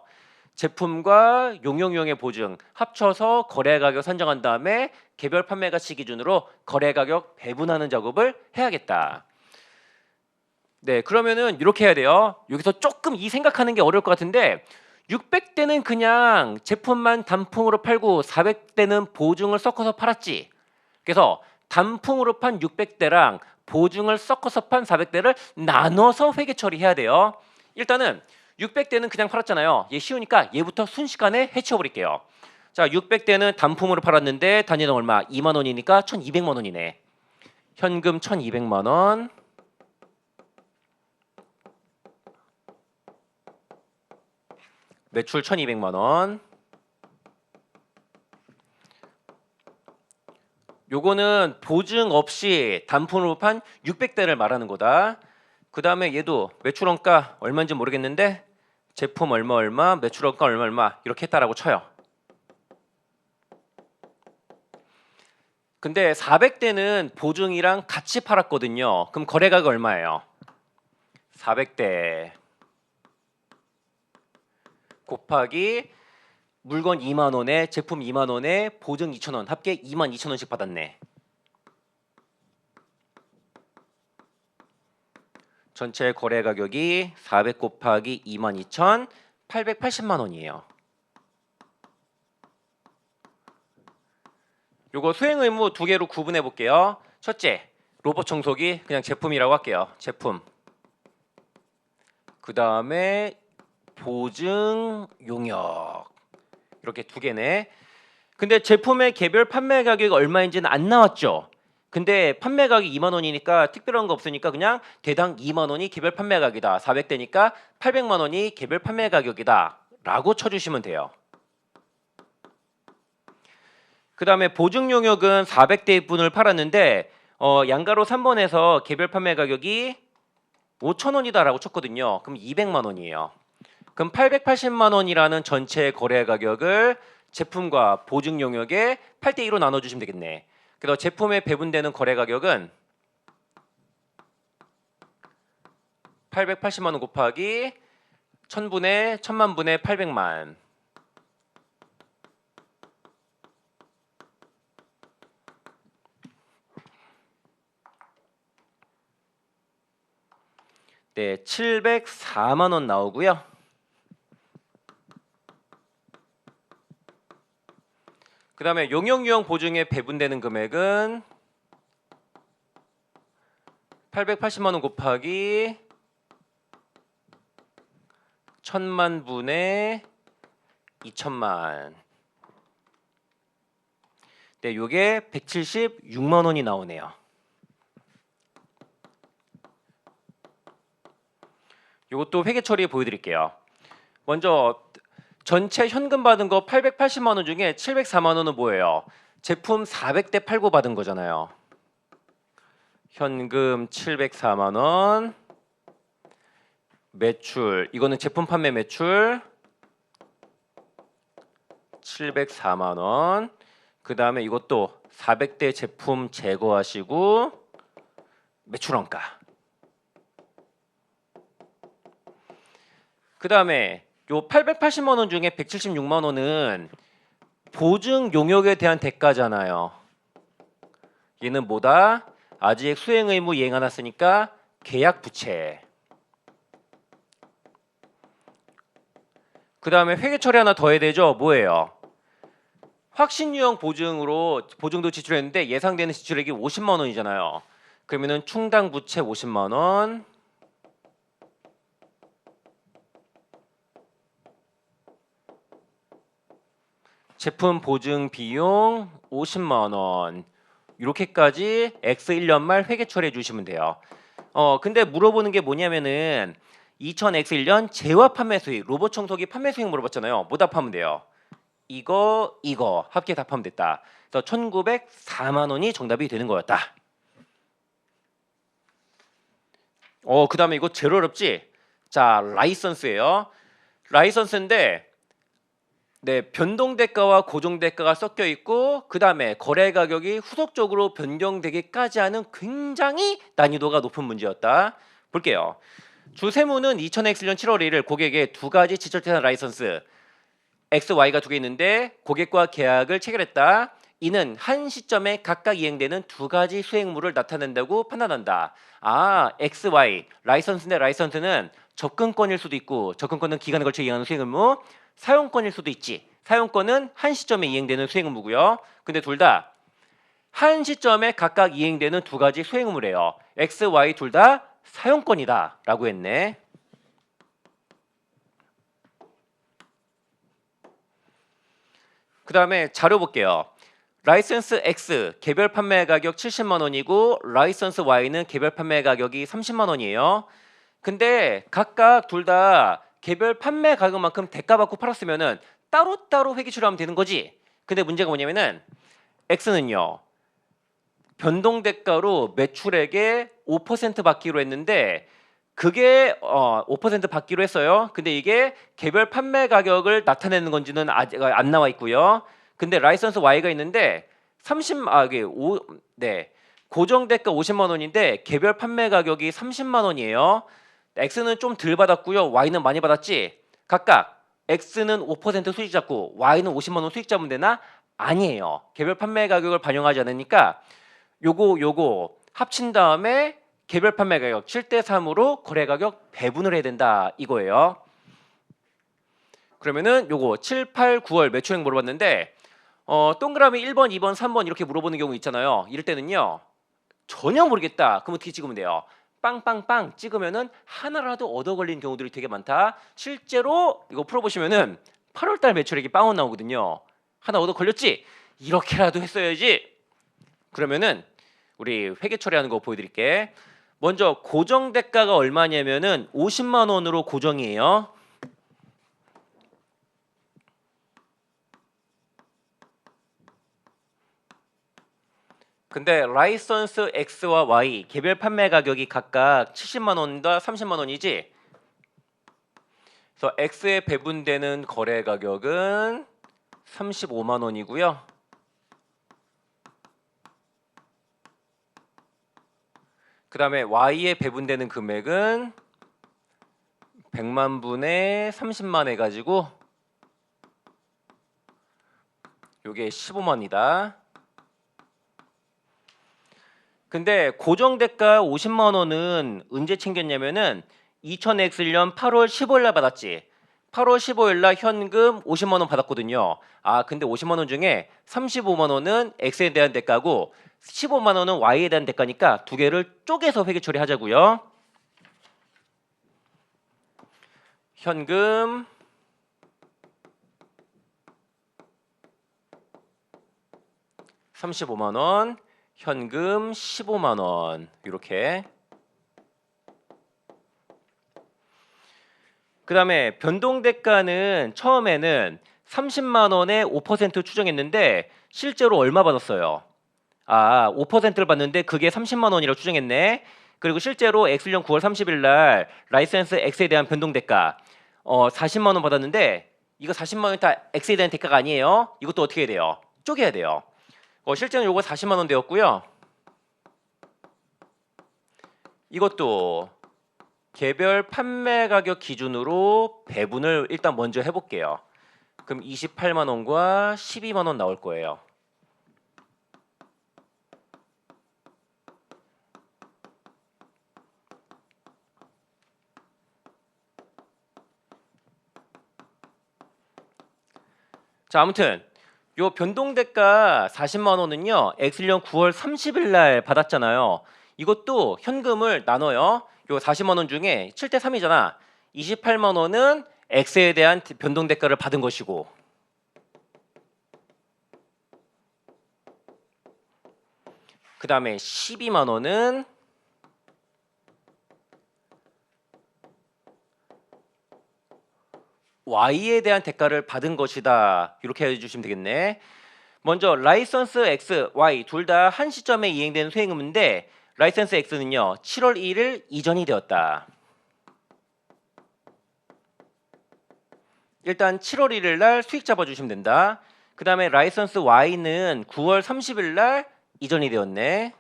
제품과 용역유형의 보증 합쳐서 거래 가격 산정한 다음에 개별 판매 가치 기준으로 거래 가격 배분하는 작업을 해야겠다. 네, 그러면은 이렇게 해야 돼요. 여기서 조금 이 생각하는 게 어려울 것 같은데 600대는 그냥 제품만 단품으로 팔고 400대는 보증을 섞어서 팔았지. 그래서 단품으로 판 600대랑 보증을 섞어서 판 400대를 나눠서 회계 처리해야 돼요. 일단은 600대는 그냥 팔았잖아요. 얘 쉬우니까 얘부터 순식간에 해치워버릴게요. 자, 600대는 단품으로 팔았는데 단위당 얼마? 2만 원이니까 1,200만 원이네. 현금 1,200만 원. 매출 1,200만 원. 요거는 보증 없이 단품으로 판 600대를 말하는 거다. 그 다음에 얘도 매출원가 얼마인지 모르겠는데 제품 얼마 매출원가 얼마 이렇게 했다라고 쳐요. 근데 400대는 보증이랑 같이 팔았거든요. 그럼 거래가가 얼마예요? 400대 곱하기 물건 2만 원에 제품 2만 원에 보증 2천 원 합계 2만 2천 원씩 받았네. 전체 거래 가격이 400 곱하기 2만 2천 880만 원이에요. 요거 수행 의무 두 개로 구분해 볼게요. 첫째, 로봇 청소기 그냥 제품이라고 할게요. 제품. 그 다음에 보증 용역 이렇게 두 개네. 근데 제품의 개별 판매 가격이 얼마인지는 안 나왔죠. 근데 판매 가격이 2만 원이니까 특별한 거 없으니까 그냥 대당 2만 원이 개별 판매 가격이다. 400대니까 800만 원이 개별 판매 가격이다 라고 쳐주시면 돼요. 그 다음에 보증 용역은 400대 분을 팔았는데 양가로 3번에서 개별 판매 가격이 5천 원이다 라고 쳤거든요. 그럼 200만 원이에요. 그럼 880만 원이라는 전체 거래 가격을 제품과 보증 용역에 8대2로 나눠주시면 되겠네. 그래서 제품에 배분되는 거래 가격은 880만 원 곱하기 1000분의 1000만분의 800만. 네, 704만 원 나오고요. 그 다음에 용역유형 보증에 배분되는 금액은 880만 원 곱하기 1000만 분의 2000만. 네, 요게 176만 원이 나오네요. 요것도 회계 처리 보여드릴게요. 먼저 전체 현금 받은 거 880만 원 중에 704만 원은 뭐예요? 제품 400대 팔고 받은 거잖아요. 현금 704만 원, 매출 이거는 제품 판매 매출 704만 원. 그 다음에 이것도 400대 제품 제거하시고 매출원가. 그 다음에 요 880만 원 중에 176만 원은 보증 용역에 대한 대가잖아요. 얘는 뭐다? 아직 수행 의무 이행 안 했으니까 계약 부채. 그 다음에 회계 처리 하나 더 해야 되죠? 뭐예요? 확신유형 보증도 지출했는데 예상되는 지출액이 50만 원이잖아요. 그러면은 충당 부채 50만 원. 제품 보증 비용 50만 원. 이렇게까지 X 1년 말 회계 처리해 주시면 돼요. 근데 물어보는 게 뭐냐면은 2000X 1년 재화 판매 수익, 로봇 청소기 판매 수익 물어봤잖아요. 뭐 답하면 돼요? 이거 합계 답하면 됐다. 그래서 1904만 원이 정답이 되는 거였다. 그 다음에 이거 제일 어렵지? 자, 라이선스예요. 라이선스인데 네, 변동 대가와 고정 대가가 섞여 있고 그 다음에 거래 가격이 후속적으로 변경되기까지 하는 굉장히 난이도가 높은 문제였다. 볼게요. 주세무는 2000X년 7월 1일 고객에 두 가지 지적재산 라이선스 X, Y가 두 개 있는데 고객과 계약을 체결했다. 이는 한 시점에 각각 이행되는 두 가지 수행물을 나타낸다고 판단한다. X, Y 라이선스인데 라이선스는 접근권일 수도 있고 접근권은 기간에 걸쳐 이행하는 수행 의무, 사용권일 수도 있지. 사용권은 한 시점에 이행되는 수행 의무고요. 근데 둘 다 한 시점에 각각 이행되는 두 가지 수행 의무래요. X, Y 둘 다 사용권이다 라고 했네. 그 다음에 자료 볼게요. 라이선스 X 개별 판매 가격 70만 원이고 라이선스 Y는 개별 판매 가격이 30만 원이에요. 근데 각각 둘 다 개별 판매 가격만큼 대가 받고 팔았으면은 따로따로 회계 처리하면 되는 거지. 근데 문제가 뭐냐면은 X는요. 변동 대가로 매출액의 5% 받기로 했는데 그게 5% 받기로 했어요. 근데 이게 개별 판매 가격을 나타내는 건지는 아직 안 나와 있고요. 근데 라이선스 Y가 있는데 고정 대가 50만 원인데 개별 판매 가격이 30만 원이에요. X는 좀 덜 받았고요. Y는 많이 받았지. 각각 X는 5% 수익 잡고 Y는 50만 원 수익 잡으면 되나? 아니에요. 개별 판매 가격을 반영하지 않으니까 요거 합친 다음에 개별 판매 가격 7대 3으로 거래 가격 배분을 해야 된다 이거예요. 그러면은 요거 7, 8, 9월 매출액 물어봤는데 동그라미 1번, 2번, 3번 이렇게 물어보는 경우 있잖아요. 이럴 때는요. 전혀 모르겠다. 그럼 어떻게 찍으면 돼요? 빵빵빵 찍으면은 하나라도 얻어 걸리는 경우들이 되게 많다. 실제로 이거 풀어보시면은 8월달 매출액이 빵원 나오거든요. 하나 얻어 걸렸지? 이렇게라도 했어야지. 그러면은 우리 회계 처리하는 거 보여드릴게. 먼저 고정 대가가 얼마냐면은 50만 원으로 고정이에요. 근데 라이선스 X와 Y 개별 판매 가격이 각각 70만 원과 30만 원이지. 그래서 X에 배분되는 거래 가격은 35만 원이고요. 그 다음에 Y에 배분되는 금액은 100만 분의 30만 해가지고 요게 15만이다. 근데 고정대가 50만 원은 언제 챙겼냐면은 2000X년 8월 15일 날 받았지. 8월 15일 날 현금 50만 원 받았거든요. 아, 근데 50만 원 중에 35만 원은 X에 대한 대가고 15만 원은 Y에 대한 대가니까 두 개를 쪼개서 회계 처리하자고요. 현금 35만 원, 현금 15만 원 이렇게. 그 다음에 변동대가는 처음에는 30만 원에 5% 추정했는데 실제로 얼마 받았어요? 아, 5%를 받는데 그게 30만 원이라고 추정했네. 그리고 실제로 X년 9월 30일 날 라이센스 X에 대한 변동대가 40만 원 받았는데 이거 40만 원이 다 X에 대한 대가가 아니에요. 이것도 어떻게 해야 돼요? 쪼개야 돼요. 실제는 요거 40만 원 되었고요. 이것도 개별 판매 가격 기준으로 배분을 일단 먼저 해볼게요. 그럼 28만 원과 12만 원 나올 거예요. 자, 아무튼 요 변동대가 40만 원은요. X년 9월 30일 날 받았잖아요. 이것도 현금을 나눠요. 요 40만 원 중에 7대 3이잖아. 28만 원은 X에 대한 변동대가를 받은 것이고 그 다음에 12만 원은 Y에 대한 대가를 받은 것이다. 이렇게 해주시면 되겠네. 먼저 라이선스 X, Y 둘 다 한 시점에 이행된 수행 의무인데 라이선스 X는요. 7월 1일 이전이 되었다. 일단 7월 1일 날 수익 잡아주시면 된다. 그 다음에 라이선스 Y는 9월 30일 날 이전이 되었네.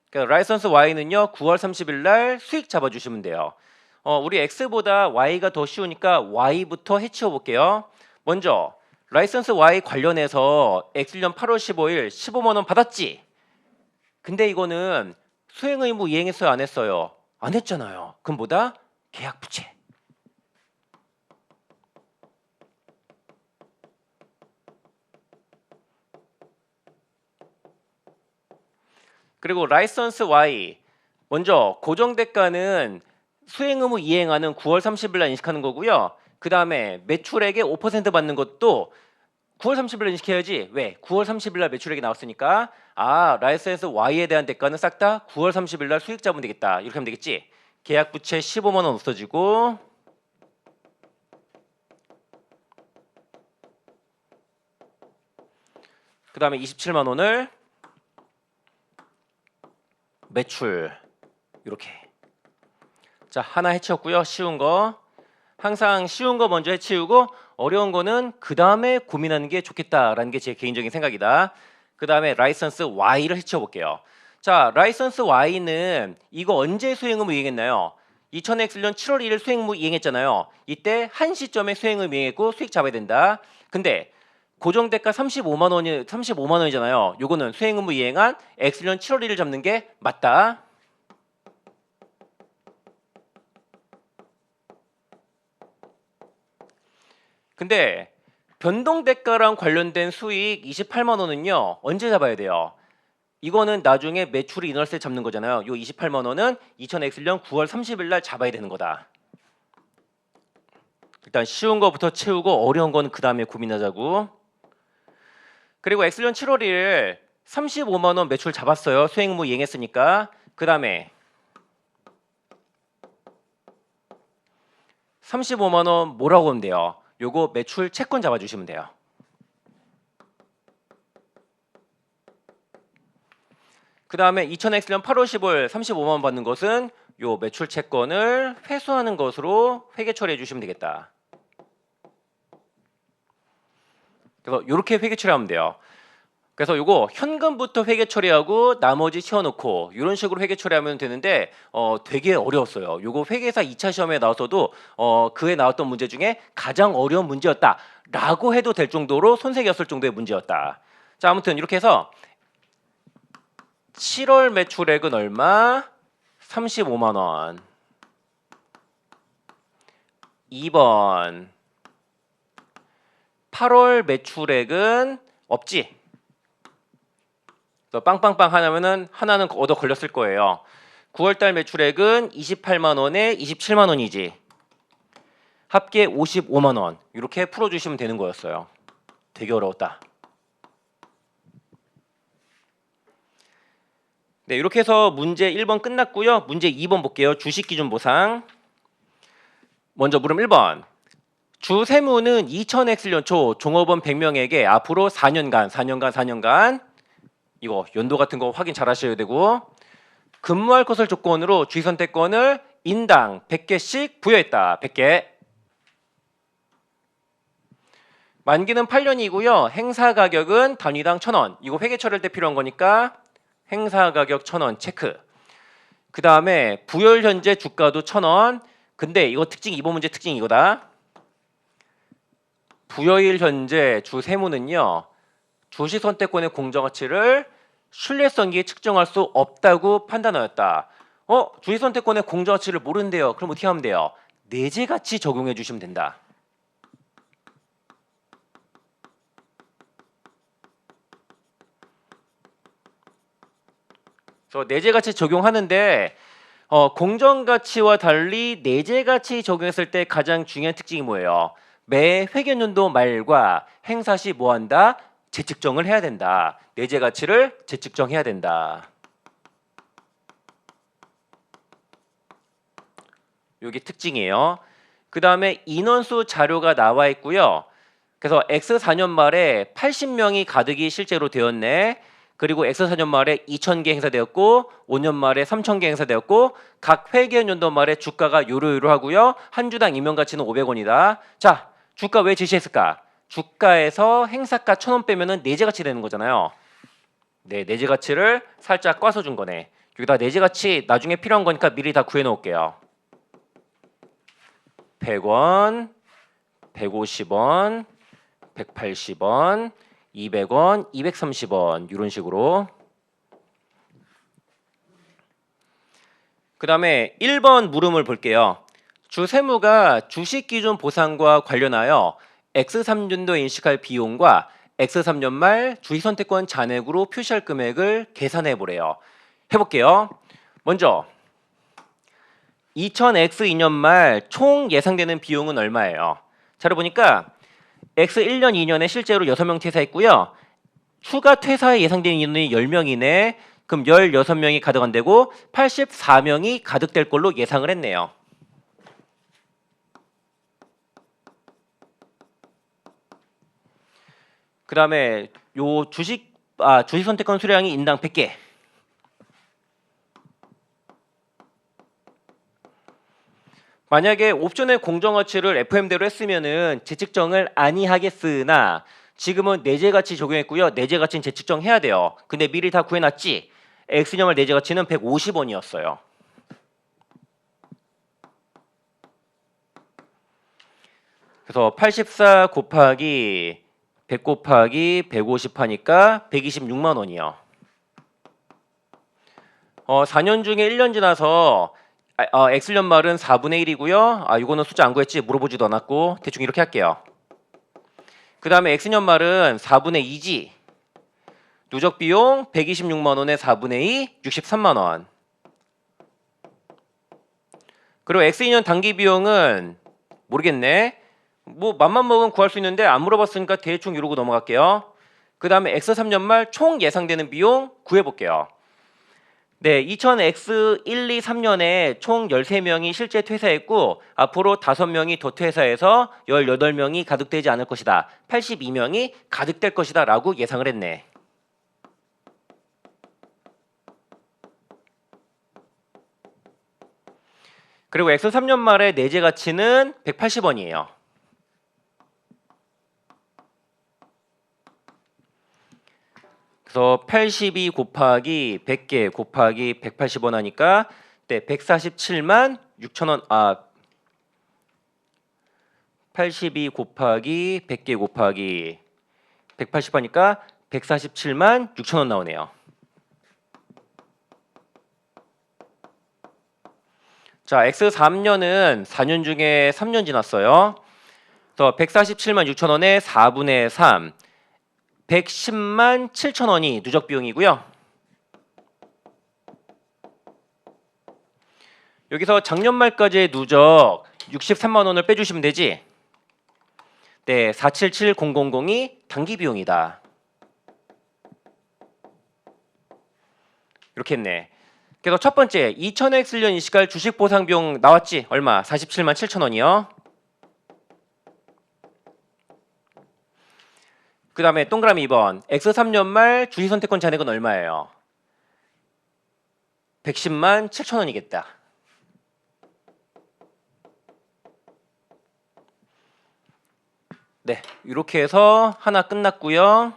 그러니까 라이선스 Y는요 9월 30일 날 수익 잡아주시면 돼요. 우리 X보다 Y가 더 쉬우니까 Y부터 해치워 볼게요. 먼저 라이선스 Y 관련해서 X년 8월 15일 15만 원 받았지? 근데 이거는 수행 의무 이행했어요 안 했어요? 안 했잖아요. 그럼 뭐다? 계약 부채. 그리고 라이선스 Y 먼저 고정대가는 수행 의무 이행하는 9월 30일 날 인식하는 거고요. 그 다음에 매출액의 5% 받는 것도 9월 30일 날 인식해야지. 왜? 9월 30일 날 매출액이 나왔으니까 라이선스 Y에 대한 대가는 싹 다 9월 30일 날 수익 잡으면 되겠다. 이렇게 하면 되겠지. 계약 부채 15만 원 없어지고 그 다음에 27만 원을 매출 이렇게. 자, 하나 해치웠고요. 쉬운 거. 항상 쉬운 거 먼저 해치우고 어려운 거는 그 다음에 고민하는 게 좋겠다라는 게 제 개인적인 생각이다. 그 다음에 라이선스 Y를 해치워 볼게요. 자, 라이선스 Y는 이거 언제 수행 의무 이행했나요? 2000X년 7월 1일 수행무 이행했잖아요. 이때 한 시점에 수행을 이행했고 수익 잡아야 된다. 근데 고정대가 35만 원이잖아요. 요거는 수행 의무 이행한 X년 7월 1일 잡는 게 맞다. 근데 변동대가랑 관련된 수익 28만 원은요. 언제 잡아야 돼요? 이거는 나중에 매출이 인월세 잡는 거잖아요. 요 28만 원은 2000X년 9월 30일 날 잡아야 되는 거다. 일단 쉬운 거부터 채우고 어려운 거는 그 다음에 고민하자고. 그리고 X년 7월 1일 35만 원 매출 잡았어요. 수행 의무 이행했으니까. 그 다음에 35만 원 뭐라고 하면 돼요? 요거 매출 채권 잡아주시면 돼요. 그 다음에 2000X년 8월 15일 35만 원 받는 것은 요 매출 채권을 회수하는 것으로 회계 처리해 주시면 되겠다. 그래서 이렇게 회계 처리하면 돼요. 그래서 요거 현금부터 회계 처리하고 나머지 채워놓고 이런 식으로 회계 처리하면 되는데 되게 어려웠어요. 요거 회계사 2차 시험에 나왔어도 그에 나왔던 문제 중에 가장 어려운 문제였다라고 해도 될 정도로 손색이었을 정도의 문제였다. 자, 아무튼 이렇게 해서 7월 매출액은 얼마? 35만 원. 2번 8월 매출액은 없지. 빵빵빵 하나면은 하나는 얻어 걸렸을 거예요. 9월달 매출액은 28만 원에 27만 원이지. 합계 55만 원. 이렇게 풀어주시면 되는 거였어요. 되게 어려웠다. 네, 이렇게 해서 문제 1번 끝났고요. 문제 2번 볼게요. 주식 기준 보상. 먼저 물음 1번. 주 세무는 2000X년 초 종업원 100명에게 앞으로 4년간 이거 연도 같은 거 확인 잘 하셔야 되고 근무할 것을 조건으로 주식 선택권을 인당 100개씩 부여했다. 100개. 만기는 8년이고요. 행사 가격은 단위당 1,000원. 이거 회계 처리할 때 필요한 거니까 행사 가격 1,000원 체크. 그 다음에 부열 현재 주가도 1,000원. 근데 이거 특징, 이번 문제 특징 이거다. 부여일 현재 주 세무는요. 주식 선택권의 공정가치를 신뢰성이 측정할 수 없다고 판단하였다. 주식 선택권의 공정가치를 모른대요. 그럼 어떻게 하면 돼요? 내재가치 적용해 주시면 된다. 그래서 내재가치 적용하는데 공정가치와 달리 내재가치 적용했을 때 가장 중요한 특징이 뭐예요? 매 회계연도 말과 행사 시 뭐한다? 재측정을 해야 된다. 내재가치를 재측정해야 된다. 이게 특징이에요. 그 다음에 인원수 자료가 나와 있고요. 그래서 X4년 말에 80명이 가득이 실제로 되었네. 그리고 X4년 말에 2,000개 행사되었고 5년 말에 3,000개 행사되었고 각 회계연도 말에 주가가 요러요러하고요. 한 주당 임용가치는 500원이다. 자, 주가 왜 제시했을까? 주가에서 행사가 1,000원 빼면은 내재가치 되는 거잖아요. 네, 내재가치를 살짝 꽈서 준 거네. 여기다 내재가치 나중에 필요한 거니까 미리 다 구해 놓을게요. 100원, 150원, 180원, 200원, 230원 이런 식으로. 그 다음에 1번 물음을 볼게요. 주 세무가 주식 기준 보상과 관련하여 X3년도 인식할 비용과 X3년 말 주식 선택권 잔액으로 표시할 금액을 계산해 보래요. 해볼게요. 먼저 2000X2년 말 총 예상되는 비용은 얼마예요? 자료 보니까 X1년 2년에 실제로 6명 퇴사했고요. 추가 퇴사에 예상되는 인원이 10명이네. 그럼 16명이 가득 안 되고 84명이 가득될 걸로 예상을 했네요. 그 다음에 요 주식 선택권 수량이 인당 100개. 만약에 옵션의 공정가치를 FM대로 했으면은 재측정을 아니하겠으나 지금은 내재가치 적용했고요. 내재가치는 재측정해야 돼요. 근데 미리 다 구해놨지. X년말 내재가치는 150원이었어요. 그래서 84 곱하기 100 곱하기 150 하니까 126만 원이요. 4년 중에 1년 지나서 X년말은 4분의 1이고요. 이거는 숫자 안 구했지? 물어보지도 않았고 대충 이렇게 할게요. 그 다음에 X년말은 4분의 2지. 누적 비용 126만 원에 4분의 2, 63만 원. 그리고 X2년 단기 비용은 모르겠네. 뭐 맘만 먹으면 구할 수 있는데 안 물어봤으니까 대충 이러고 넘어갈게요. 그 다음에 X3년 말 총 예상되는 비용 구해볼게요. 네, 2000X1, 2, 3년에 총 13명이 실제 퇴사했고 앞으로 5명이 더 퇴사해서 18명이 가득되지 않을 것이다. 82명이 가득될 것이다 라고 예상을 했네. 그리고 X3년 말의 내재 가치는 180원이에요. 그래서 82 곱하기 100개 곱하기 180원 하니까 147만 6천 원. 82 곱하기 100개 곱하기 180 하니까 147만 6천 원 나오네요. 자, X3년은 4년 중에 3년 지났어요. 그래서 147만 6천 원에 4분의 3, 110만 7천 원이 누적 비용이고요. 여기서 작년 말까지의 누적 63만 원을 빼주시면 되지. 네, 477000이 단기 비용이다. 이렇게 했네. 그래서 첫 번째 2000X년 이시갈 주식 보상 비용 나왔지? 얼마? 47만 7천 원이요. 그 다음에 동그라미 2번 X3년 말 주식 선택권 잔액은 얼마예요? 110만 7천 원이겠다. 네, 이렇게 해서 하나 끝났고요.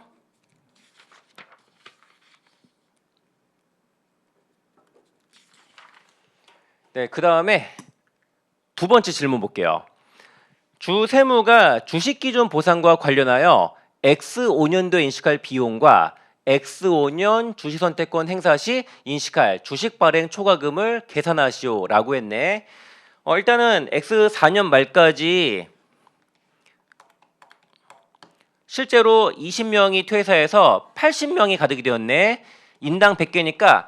네, 그 다음에 두 번째 질문 볼게요. 주세무가 주식기준 보상과 관련하여 X5년도에 인식할 비용과 X5년 주식선택권 행사 시 인식할 주식 발행 초과금을 계산하시오 라고 했네. 일단은 X4년 말까지 실제로 20명이 퇴사해서 80명이 가득이 되었네. 인당 100개니까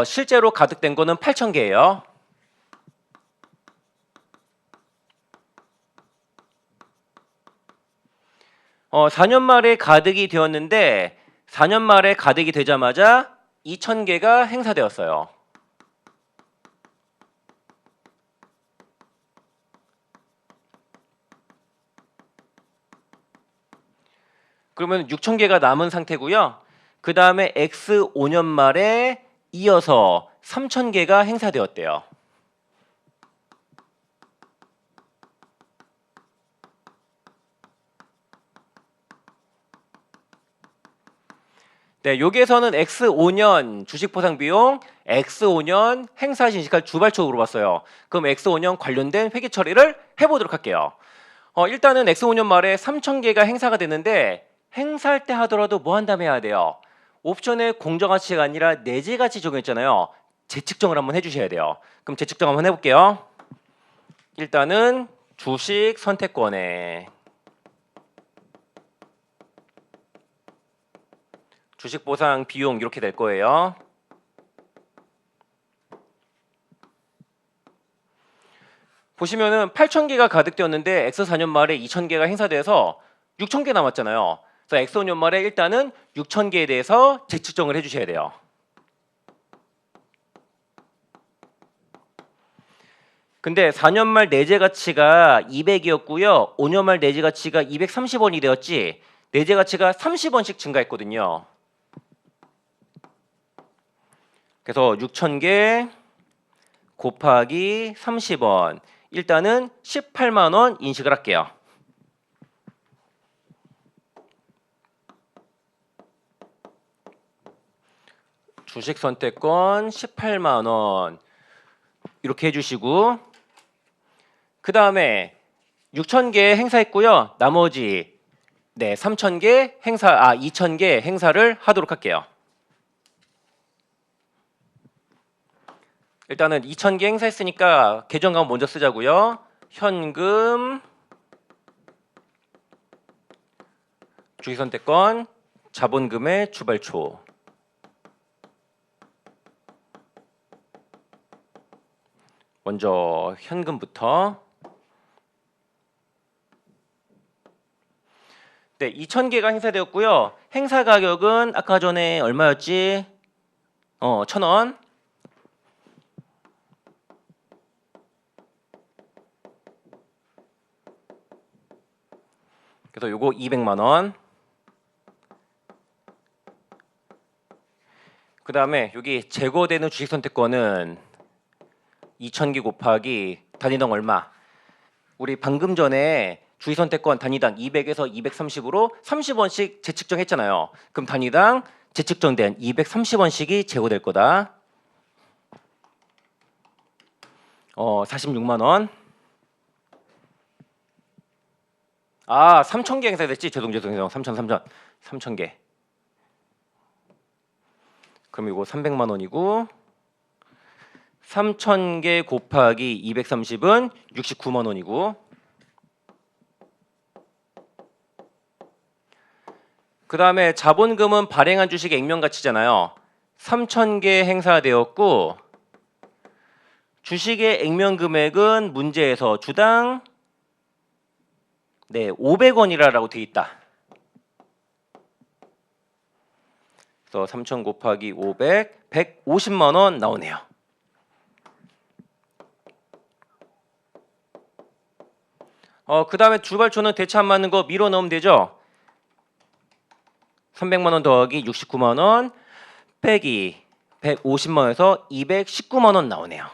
실제로 가득된 거는 8,000개예요. 4년 말에 가득이 되었는데 4년 말에 가득이 되자마자 2,000개가 행사되었어요. 그러면 6,000개가 남은 상태고요. 그 다음에 X5년 말에 이어서 3,000개가 행사되었대요. 네, 여기에서는 X5년 주식 보상 비용, X5년 행사 시 인식할 주발초 물어봤어요. 그럼 X5년 관련된 회계 처리를 해보도록 할게요. 일단은 X5년 말에 3,000개가 행사가 되는데 행사할 때 하더라도 뭐 한다면 해야 돼요? 옵션에 공정가치가 아니라 내재가치 적용했잖아요. 재측정을 한번 해주셔야 돼요. 그럼 재측정 한번 해볼게요. 일단은 주식 선택권에 주식 보상 비용 이렇게 될 거예요. 보시면은 8,000개가 가득되었는데 X4년 말에 2,000개가 행사돼서 6,000개 남았잖아요. 그래서 X5년 말에 일단은 6,000개에 대해서 재측정을 해주셔야 돼요. 근데 4년 말 내재 가치가 200이었고요. 5년 말 내재 가치가 230원이 되었지. 내재 가치가 30원씩 증가했거든요. 그래서 6,000개 곱하기 30원. 일단은 18만 원 인식을 할게요. 주식 선택권 18만 원 이렇게 해주시고 그 다음에 6,000개 행사했고요. 나머지 3,000개 2,000개 행사를 하도록 할게요. 일단은 2,000개 행사했으니까 계정값 먼저 쓰자고요. 현금, 주기선택권, 자본금의 주발초. 먼저 현금부터. 2,000개가 행사되었고요. 행사 가격은 아까 전에 얼마였지? 1,000원. 그래서 요거 200만 원. 그 다음에 여기 제거되는 주식 선택권은 2,000개 곱하기 단위당 얼마? 우리 방금 전에 주식 선택권 단위당 200에서 230으로 30원씩 재측정했잖아요. 그럼 단위당 재측정된 230원씩이 제거될 거다. 46만 원. 3,000개 행사됐지? 죄송. 3,000개. 그럼 이거 300만 원이고 3,000개 곱하기 230은 69만 원이고 그 다음에 자본금은 발행한 주식의 액면가치잖아요. 3,000개 행사되었고 주식의 액면금액은 문제에서 주당 500원이라고 돼 있다. 그래서 3,000 곱하기 500, 150만 원 나오네요. 그 다음에 주발초는 대체 안 맞는 거 밀어 넣으면 되죠. 300만 원 더하기 69만 원 빼기 150만 원에서 219만 원 나오네요.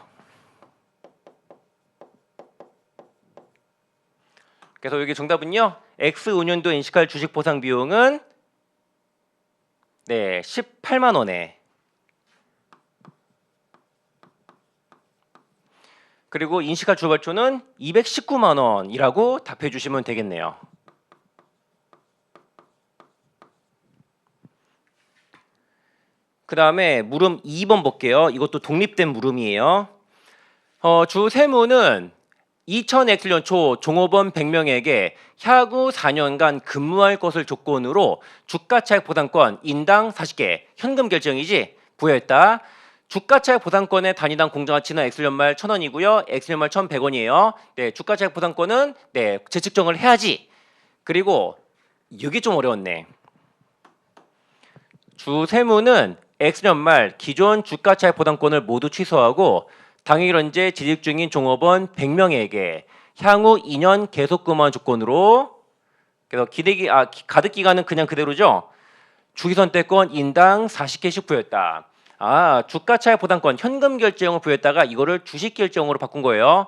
그래서 여기 정답은요. X은연도 인식할 주식 보상 비용은 18만 원에 그리고 인식할 주발초는 219만 원이라고 답해 주시면 되겠네요. 그 다음에 물음 2번 볼게요. 이것도 독립된 물음이에요. 주 세무는 2000엑슬년 초 종업원 100명에게 향후 4년간 근무할 것을 조건으로 주가차익 보상권 인당 40개 현금 결정이지 부여했다. 주가차익 보상권의 단위당 공정가치는 엑슬년말 1,000원이고요. 엑슬년말 1,100원이에요. 주가차익 보상권은 재측정을 해야지. 그리고 이게 좀 어려웠네. 주 세무는 엑슬년말 기존 주가차익 보상권을 모두 취소하고 당일 현재 재직 중인 종업원 100명에게 향후 2년 계속 근무한 조건으로 그래서 가득 기간은 그냥 그대로죠. 주기선택권 인당 40개씩 부여했다. 주가차익 보상권 현금 결제형을 부여했다가 이거를 주식 결제형으로 바꾼 거예요.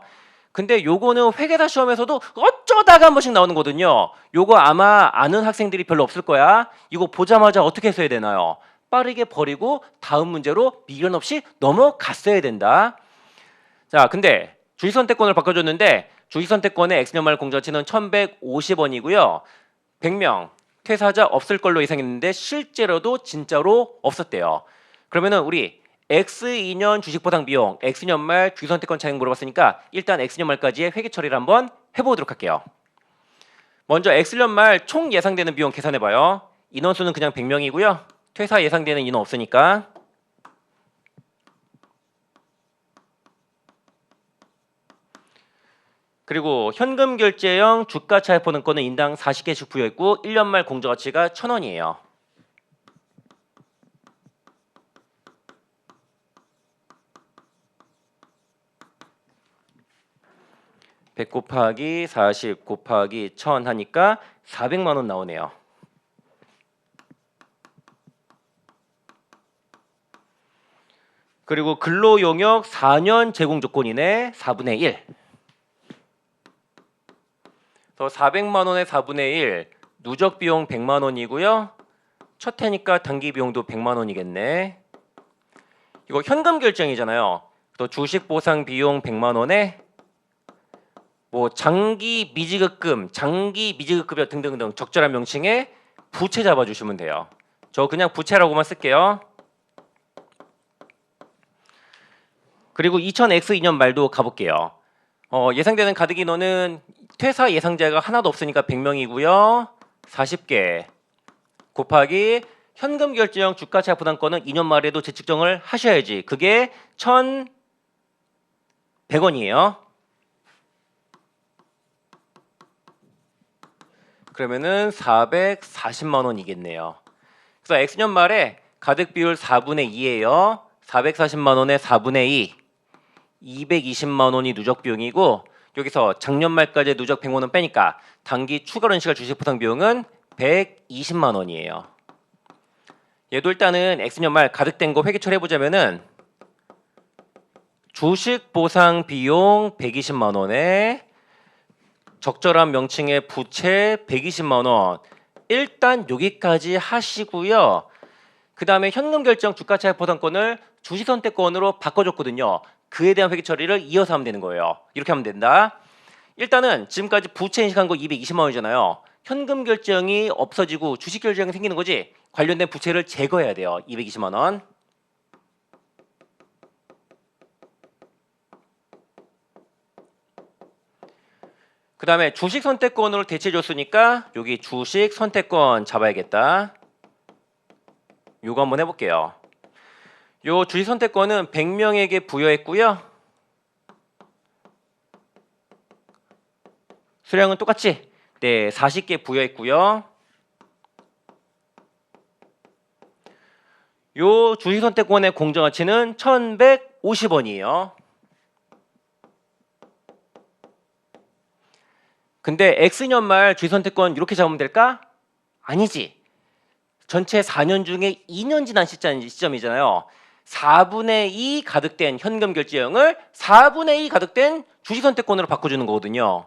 근데 요거는 회계사 시험에서도 어쩌다가 한 번씩 나오는 거거든요. 요거 아마 아는 학생들이 별로 없을 거야. 이거 보자마자 어떻게 써야 되나요? 빠르게 버리고 다음 문제로 미련 없이 넘어갔어야 된다. 자, 근데 주식선택권을 바꿔줬는데 주식선택권의 X년말 공정가치는 1,150원이고요. 100명 퇴사자 없을 걸로 예상했는데 실제로도 진짜로 없었대요. 그러면은 우리 X2년 주식보상 비용, X년말 주식선택권 차익 물어봤으니까 일단 X년말까지의 회계 처리를 한번 해보도록 할게요. 먼저 X년말 총 예상되는 비용 계산해봐요. 인원수는 그냥 100명이고요. 퇴사 예상되는 인원 없으니까 그리고 현금 결제형 주가 차익 보상권은 인당 40개씩 부여했고 1년 말 공정가치가 1,000원이에요. (100) 곱하기 40 곱하기 1,000 하니까 400만 원 나오네요. 그리고 근로용역 4년 제공 조건이네. 4분의 1. 더 400만 원의 4분의 1 누적 비용 100만 원이고요. 첫 해니까 단기 비용도 100만 원이겠네. 이거 현금 결정이잖아요. 또 주식 보상 비용 100만 원에 뭐 장기 미지급금, 장기 미지급급여 등등등 적절한 명칭에 부채 잡아주시면 돼요. 저 그냥 부채라고만 쓸게요. 그리고 2000X2년 말도 가볼게요. 예상되는 가득 인원은 퇴사 예상자가 하나도 없으니까 100명이고요. 40개 곱하기 현금 결제형 주가차 부담권은 2년 말에도 재측정을 하셔야지. 그게 1,100원이에요. 그러면은 440만 원이겠네요. 그래서 X년 말에 가득 비율 4분의 2예요. 440만 원의 4분의 2, 220만 원이 누적 비용이고 여기서 작년 말까지 누적 100만 원 빼니까 단기 추가 연식할 주식 보상 비용은 120만 원이에요. 얘도 일단은 X년 말 가득된 거 회계 처리해 보자면은 주식 보상 비용 120만 원에 적절한 명칭의 부채 120만 원. 일단 여기까지 하시고요. 그 다음에 현금 결정 주가차익 보상권을 주식 선택권으로 바꿔줬거든요. 그에 대한 회계 처리를 이어서 하면 되는 거예요. 이렇게 하면 된다. 일단은 지금까지 부채 인식한 거 220만 원이잖아요. 현금 결정이 없어지고 주식 결정이 생기는 거지. 관련된 부채를 제거해야 돼요. 220만 원. 그 다음에 주식 선택권으로 대체해줬으니까 여기 주식 선택권 잡아야겠다. 요거 한번 해볼게요. 요 주식 선택권은 100명에게 부여했고요. 수량은 똑같지? 네, 40개 부여했고요. 요 주식 선택권의 공정가치는 1,150원이에요. 근데 X년 말 주식 선택권 이렇게 잡으면 될까? 아니지. 전체 4년 중에 2년 지난 시점이잖아요. 4분의 2 가득된 현금 결제형을 4분의 2 가득된 주식 선택권으로 바꿔주는 거거든요.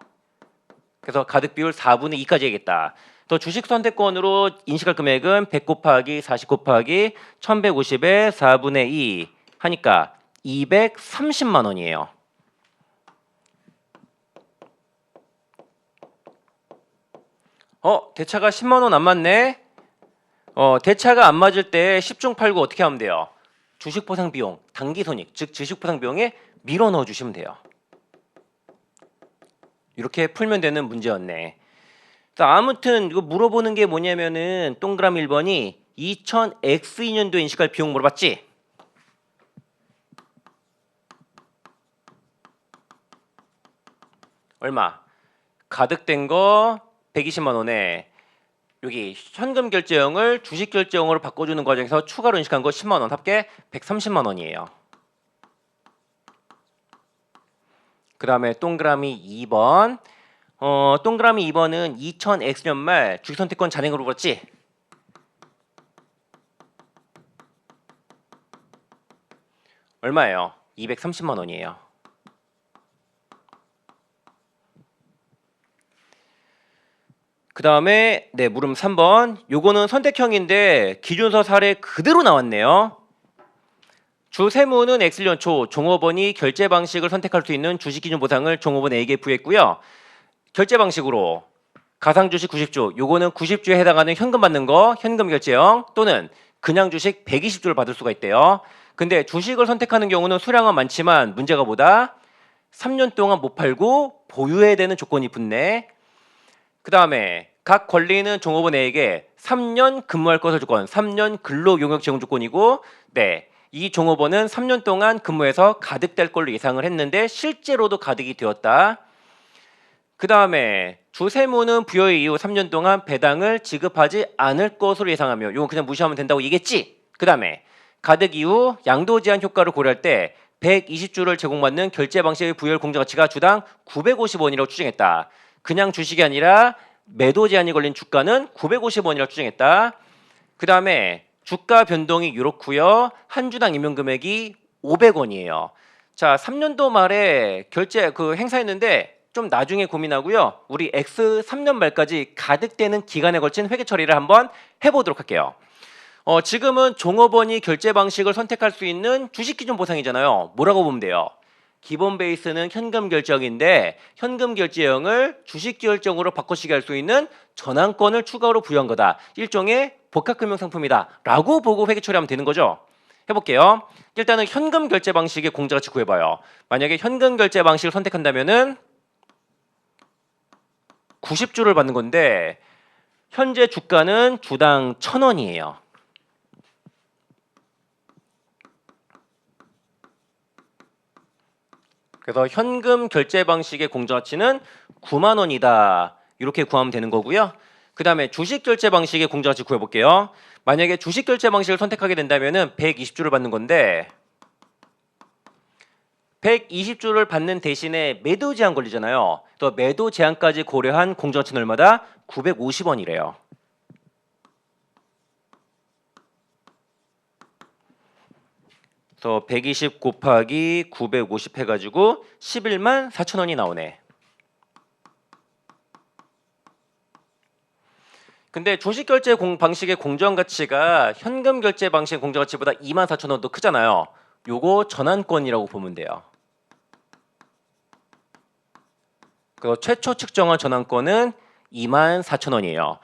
그래서 가득 비율 4분의 2까지 해야겠다. 또 주식 선택권으로 인식할 금액은 100 곱하기 40 곱하기 1150에 4분의 2 하니까 230만 원이에요. 대차가 10만 원 안 맞네. 대차가 안 맞을 때 10중 8구 어떻게 하면 돼요? 주식 보상 비용, 단기 손익, 즉 주식 보상 비용에 밀어 넣어 주시면 돼요. 이렇게 풀면 되는 문제였네. 아무튼 이거 물어보는 게 뭐냐면은 동그라미 1번이 2000X2년도에 인식할 비용 물어봤지? 얼마? 가득된 거 120만 원에 여기 현금 결제형을 주식 결제형으로 바꿔주는 과정에서 추가로 인식한 거 10만 원 합계 130만 원이에요. 그 다음에 동그라미 2번. 동그라미 2번은 2000X년 말 주식선택권 잔액으로 물었지? 얼마예요? 230만 원이에요. 그 다음에 네, 물음 3번. 요거는 선택형인데 기준서 사례 그대로 나왔네요. 주 세무는 X년 초 종업원이 결제 방식을 선택할 수 있는 주식기준 보상을 종업원 A에게 부여했고요. 결제 방식으로 가상주식 90주, 요거는 90주에 해당하는 현금 받는 거, 현금 결제형 또는 그냥 주식 120주를 받을 수가 있대요. 근데 주식을 선택하는 경우는 수량은 많지만 문제가 뭐다? 3년 동안 못 팔고 보유해야 되는 조건이 붙네. 그 다음에 각 권리인은 종업원 A에게 3년 근무할 것을 조건, 3년 근로 용역 제공 조건이고, 네, 이 종업원은 3년 동안 근무해서 가득될 걸로 예상을 했는데 실제로도 가득이 되었다. 그 다음에 주세무는 부여 이후 3년 동안 배당을 지급하지 않을 것으로 예상하며, 이건 그냥 무시하면 된다고 얘기했지. 그 다음에 가득 이후 양도 제한 효과를 고려할 때 120주를 제공받는 결제 방식의 부여율 공정가치가 주당 950원이라고 추정했다. 그냥 주식이 아니라 매도 제한이 걸린 주가는 950원이라고 추정했다. 그 다음에 주가 변동이 이렇고요. 한 주당 임용 금액이 500원이에요. 자, 3년도 말에 결제 행사했는데 좀 나중에 고민하고요. 우리 X 3년 말까지 가득되는 기간에 걸친 회계 처리를 한번 해보도록 할게요. 지금은 종업원이 결제 방식을 선택할 수 있는 주식 기준 보상이잖아요. 뭐라고 보면 돼요? 기본 베이스는 현금 결제형인데 현금 결제형을 주식 결정으로 바꿔치기 할 수 있는 전환권을 추가로 부여한 거다. 일종의 복합금융 상품이다 라고 보고 회계 처리하면 되는 거죠. 해볼게요. 일단은 현금 결제 방식의 공제가치 구해봐요. 만약에 현금 결제 방식을 선택한다면은 90주를 받는 건데 현재 주가는 주당 1,000원이에요. 그래서 현금 결제 방식의 공제가치는 9만 원이다. 이렇게 구하면 되는 거고요. 그 다음에 주식 결제 방식의 공제가치 구해볼게요. 만약에 주식 결제 방식을 선택하게 된다면 120주를 받는 건데 120주를 받는 대신에 매도 제한 걸리잖아요. 또 매도 제한까지 고려한 공제가치는 얼마다? 950원이래요. 그래서 120 곱하기 950 해가지고 11만 4천 원이 나오네. 근데 주식 결제 방식의 공정가치가 현금 결제 방식의 공정가치보다 2만 4천 원도 크잖아요. 요거 전환권이라고 보면 돼요. 그래서 최초 측정한 전환권은 2만 4천 원이에요.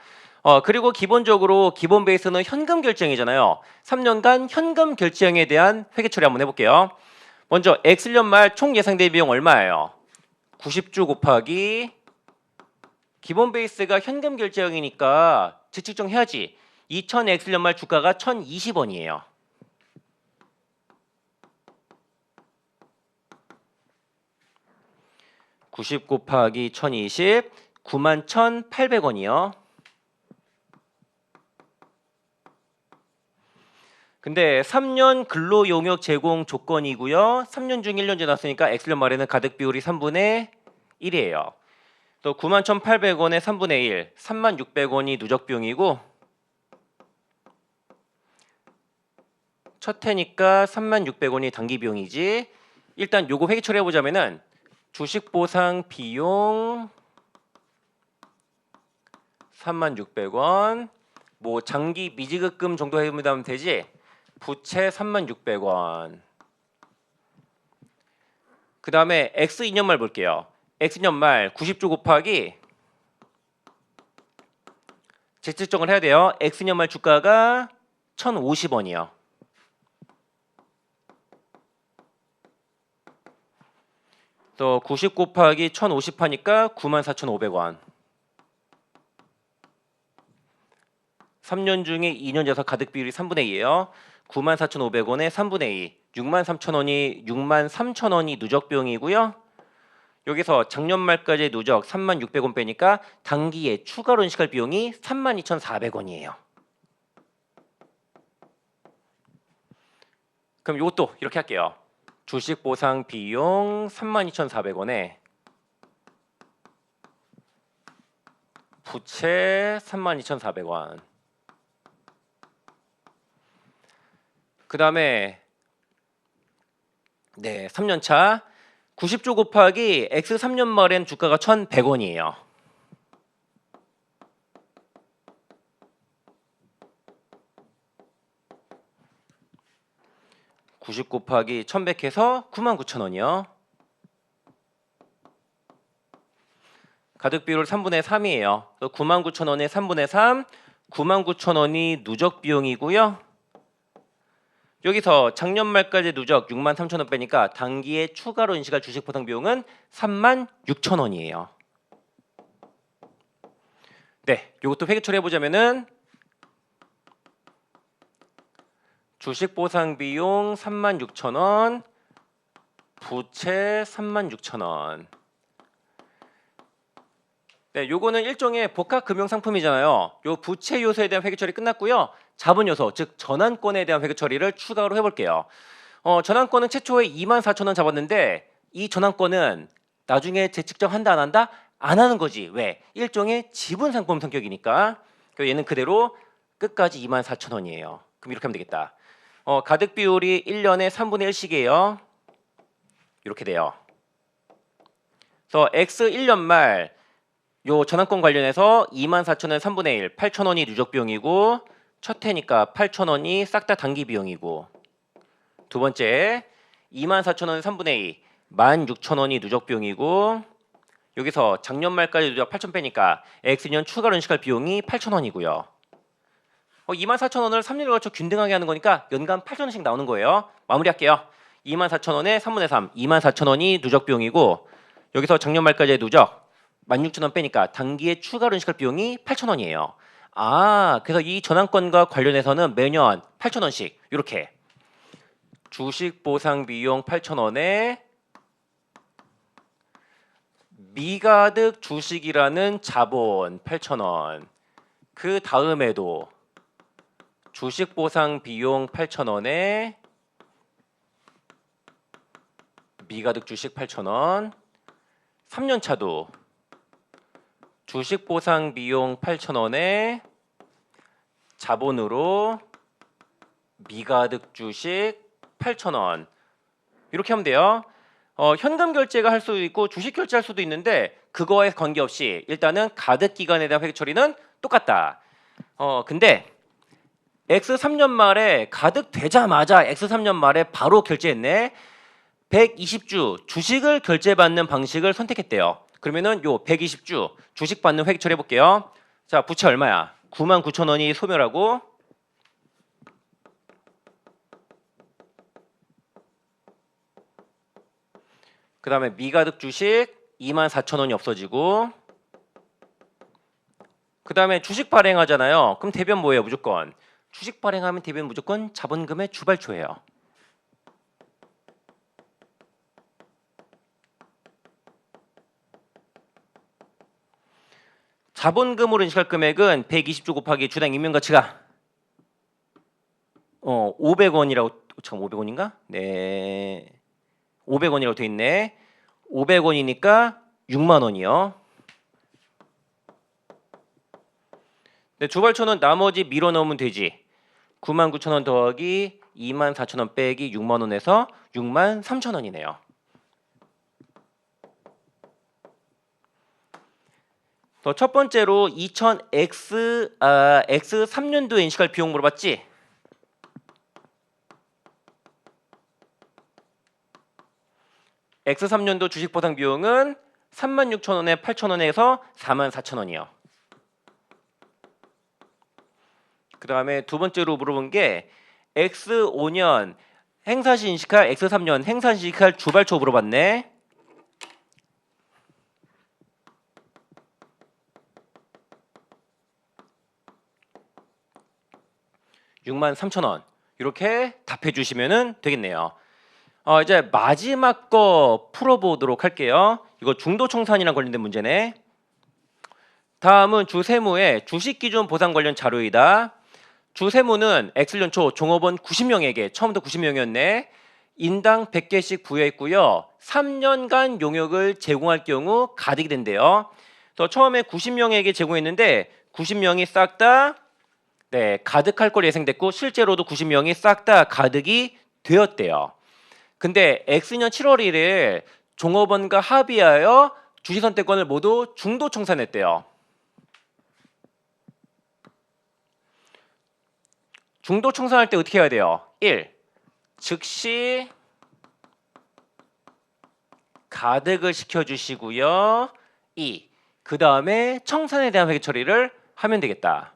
그리고 기본적으로 기본 베이스는 현금 결제형이잖아요. 3년간 현금 결제형에 대한 회계 처리 한번 해볼게요. 먼저 X년 말 총 예상된 비용 얼마예요? 90주 곱하기 기본 베이스가 현금 결제형이니까 재측정 해야지. 2000X년 말 주가가 1,020원이에요. (90) 곱하기 1020 91,800원이요. 근데 3년 근로용역 제공 조건이고요. 3년 중 1년 지났으니까 X년 말에는 가득 비율이 3분의 1이에요. 또 91,800원에 3분의 1, 36,600원이 누적 비용이고 첫 해니까 36,600원이 단기 비용이지. 일단 요거 회계 처리해 보자면은 주식 보상 비용 36,600원, 뭐 장기 미지급금 정도 해보면 되지. 부채 36,600원. 그 다음에 X 2년 말 볼게요. X 2년 말 90주 곱하기 재측정을 해야 돼요. X 2년 말 주가가 1,050원이요. 또 90 곱하기 1,050 하니까 94,500원. 3년 중에 2년 돼서 가득 비율이 3분의 2예요. 94,500원에 3분의 2, 63,000원이 누적 비용이고요. 여기서 작년 말까지 누적 36,600원 빼니까 단기에 추가로 인식할 비용이 32,400원이에요. 그럼 이것도 이렇게 할게요. 주식 보상 비용 32,400원에 부채 32,400원. 그 다음에 3년차 90주 곱하기 X 3년 말엔 주가가 1,100원이에요. (90) 곱하기 1,100 해서 99,000원이요. 가득 비율 3분의 3이에요. 99,000원에 3분의 3, 99,000원이 누적 비용이고요. 여기서 작년 말까지 누적 63,000원 빼니까 단기에 추가로 인식할 주식 보상 비용은 36,000원이에요. 네, 이것도 회계 처리해 보자면은 주식 보상 비용 36,000원, 부채 36,000원. 네, 요거는 일종의 복합 금융 상품이잖아요. 요 부채 요소에 대한 회계 처리 끝났고요. 자본 요소, 즉 전환권에 대한 회계 처리를 추가로 해볼게요. 전환권은 최초에 24,000원 잡았는데 이 전환권은 나중에 재측정한다 안 한다? 안 하는 거지. 왜? 일종의 지분 상품 성격이니까. 얘는 그대로 끝까지 24,000원이에요. 그럼 이렇게 하면 되겠다. 가득 비율이 1년에 3분의 1씩이에요. 이렇게 돼요. 그래서 X 1년 말 요 전환권 관련해서 24,000원 3분의 1, 8,000원이 누적 비용이고 첫 해니까 8,000원이 싹 다 단기 비용이고 두 번째 24,000원 3분의 2, 16,000원이 누적 비용이고 여기서 작년 말까지 누적 8,000 빼니까 X년 추가로 인식할 비용이 8,000원이고요. 24,000원을 3년에 걸쳐 균등하게 하는 거니까 연간 8,000원씩 나오는 거예요. 마무리할게요. 24,000원에 3분의 3, 24,000원이 누적 비용이고 여기서 작년 말까지의 누적 16,000원 빼니까 단기에 추가로 인식할 비용이 8,000원이에요. 그래서 이 전환권과 관련해서는 매년 8,000원씩 이렇게 주식 보상 비용 8,000원에 미가득 주식이라는 자본 8,000원. 그 다음에도 주식 보상 비용 8,000원에 미가득 주식 8,000원. 3년 차도 주식 보상 비용 8,000원에 자본으로 미가득 주식 8,000원. 이렇게 하면 돼요. 현금 결제가 할 수도 있고 주식 결제할 수도 있는데 그거에 관계없이 일단은 가득 기간에 대한 회계 처리는 똑같다. 근데 X 3년 말에 가득 되자마자 X 3년 말에 바로 결제했네. 120주 주식을 결제받는 방식을 선택했대요. 그러면은 요 120주 주식 받는 회계 처리 해볼게요. 자, 부채 얼마야? 99,000원이 소멸하고 그 다음에 미가득 주식 24,000원이 없어지고 그 다음에 주식 발행하잖아요. 그럼 대변 뭐예요? 무조건 주식 발행하면 대변 무조건 자본금의 주발초예요. 자본금으로 인식할 금액은 120주 곱하기 주당 임명가치가 500원이라고 참 500원인가? 네. 500원이라고 돼 있네. 500원이니까 6만 원이요. 네, 주발초는 나머지 밀어 넣으면 되지. 99,000원 더하기 24,000원 빼기 6만 원에서 63,000원이네요. 첫 번째로 2000X X 3년도에 인식할 비용 물어봤지? X 3년도 주식 보상 비용은 36,000원에 8,000원에서 44,000원이요. 그 다음에 두 번째로 물어본 게 X 5년 행사시 인식할 X 3년 행사시 인식할 주발초 물어봤네. (63,000원) 이렇게 답해 주시면 되겠네요. 이제 마지막 거 풀어보도록 할게요. 이거 중도청산이랑 관련된 문제네. 다음은 주세무의 주식기준 보상 관련 자료이다. 주세무는 X년 초 종업원 90명에게 처음부터 90명이었네. 인당 100개씩 부여했고요. 3년간 용역을 제공할 경우 가득이 된대요. 처음에 90명에게 제공했는데 90명이 싹 다 가득할 걸 예상됐고 실제로도 90명이 싹 다 가득이 되었대요. 근데 X년 7월 1일 종업원과 합의하여 주식선택권을 모두 중도청산했대요. 중도청산할 때 어떻게 해야 돼요? 1. 즉시 가득을 시켜주시고요. 2. 그 다음에 청산에 대한 회계 처리를 하면 되겠다.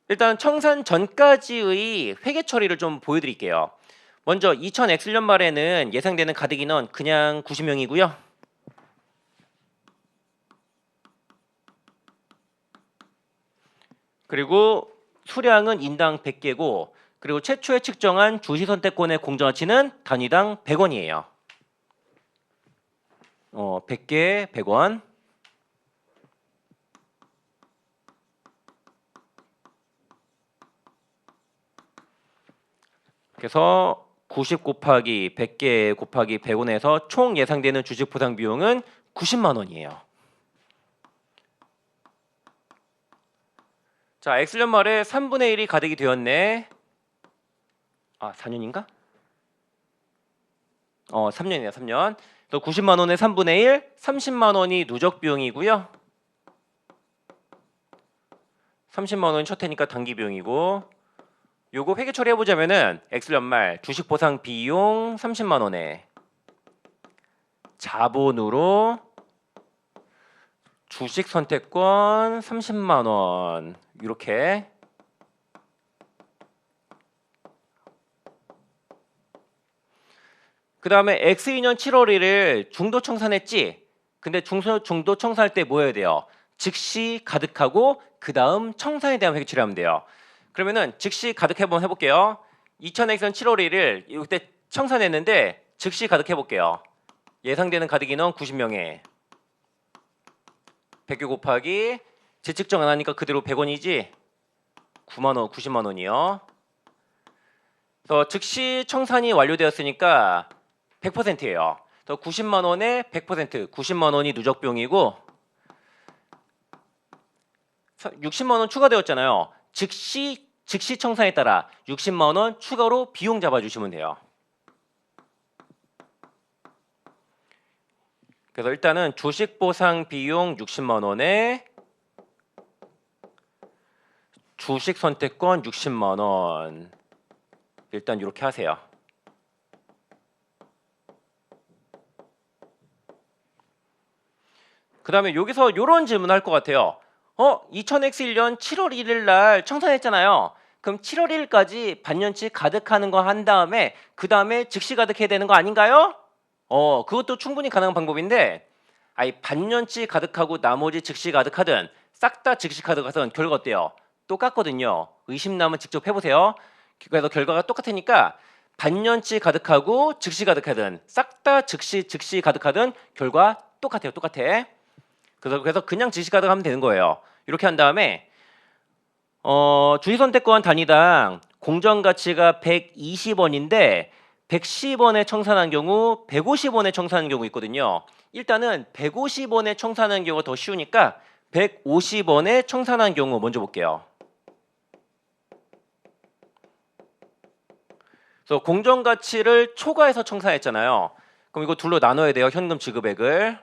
일단 청산 전까지의 회계 처리를 좀 보여드릴게요. 먼저 2000X년 말에는 예상되는 가득 인원 그냥 90명이고요. 그리고 수량은 인당 100개고 그리고 최초에 측정한 주식선택권의 공정가치는 단위당 100원이에요. 100개 100원. 그래서 90 곱하기 100개 곱하기 100원에서 총 예상되는 주식 보상 비용은 90만 원이에요. 자, X년 말에 3분의 1이 가득이 되었네. 4년인가? 3년이네요. 3년. 또 90만 원의 3분의 1, 30만 원이 누적 비용이고요. 30만 원이 첫 해니까 단기 비용이고 요거 회계 처리해 보자면은 엑셀 연말 주식 보상 비용 30만 원에 자본으로 주식 선택권 30만 원 이렇게. 그 다음에 X2년 7월 1일 중도 청산했지. 근데 중도 청산할 때 뭐 해야 돼요? 즉시 가득하고 그 다음 청산에 대한 회계 처리하면 돼요. 그러면은 즉시 가득 한번 해볼게요. 2000X년 7월 1일 이때 청산했는데 즉시 가득해 볼게요. 예상되는 가득 인원 90명에 100개 곱하기 재측정 안 하니까 그대로 100원이지. 9만 원, 90만 원이요. 그래서 즉시 청산이 완료되었으니까 100%예요. 그래서 90만 원에 100%, 90만 원이 누적 비용이고 60만 원 추가되었잖아요. 즉시 청산에 따라 60만 원 추가로 비용 잡아주시면 돼요. 그래서 일단은 주식 보상 비용 60만 원에 주식 선택권 60만 원. 일단 이렇게 하세요. 그 다음에 여기서 이런 질문 할 것 같아요. 2000X1년 7월 1일 날 청산했잖아요. 그럼 7월 1일까지 반년치 가득하는 거 한 다음에 그 다음에 즉시 가득해야 되는 거 아닌가요? 그것도 충분히 가능한 방법인데 반년치 가득하고 나머지 즉시 가득하든 싹 다 즉시 가득하든 결과 어때요? 똑같거든요. 의심나면 직접 해보세요. 그래서 결과가 똑같으니까 반년치 가득하고 즉시 가득하든 싹 다 즉시 가득하든 결과 똑같아요. 똑같아. 그래서 그냥 즉시 가득하면 되는 거예요. 이렇게 한 다음에 주식 선택권 단위당 공정 가치가 120원인데 110원에 청산한 경우 150원에 청산한 경우 있거든요. 일단은 150원에 청산한 경우가 더 쉬우니까 150원에 청산한 경우 먼저 볼게요. 그래서 공정 가치를 초과해서 청산했잖아요. 그럼 이거 둘로 나눠야 돼요. 현금 지급액을.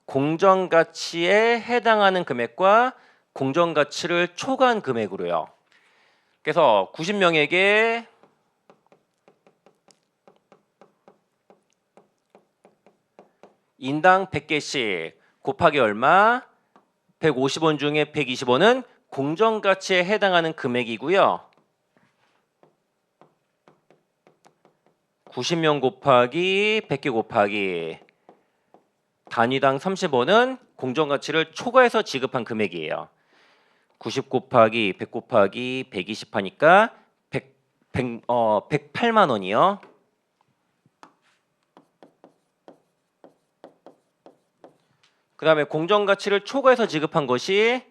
공정 가치에 해당하는 금액과 공정 가치를 초과한 금액으로요. 그래서 90명에게 인당 100개씩 곱하기 얼마? 150원 중에 120원은 공정 가치에 해당하는 금액이고요. 90명 곱하기 100개 곱하기 단위당 30원은 공정 가치를 초과해서 지급한 금액이에요. 90 곱하기 100 곱하기 120 하니까 108만 원이요. 그 다음에 공정 가치를 초과해서 지급한 것이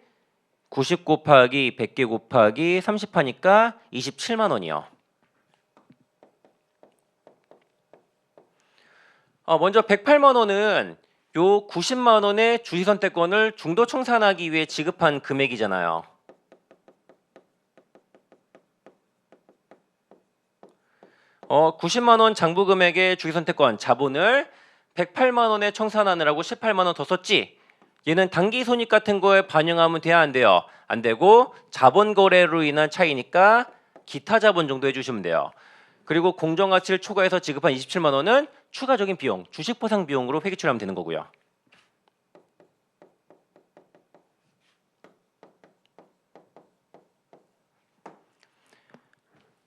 90 곱하기 100개 곱하기 30 하니까 27만 원이요. 먼저 108만 원은 요 90만 원의 주식 선택권을 중도 청산하기 위해 지급한 금액이잖아요. 어, 90만 원 장부 금액의 주식 선택권 자본을 108만 원에 청산하느라고 18만 원 더 썼지. 얘는 단기 손익 같은 거에 반영하면 돼야 안 돼요? 안 되고 자본 거래로 인한 차이니까 기타 자본 정도 해주시면 돼요. 그리고 공정 가치를 초과해서 지급한 27만 원은 추가적인 비용, 주식 보상 비용으로 회계 처리하면 되는 거고요.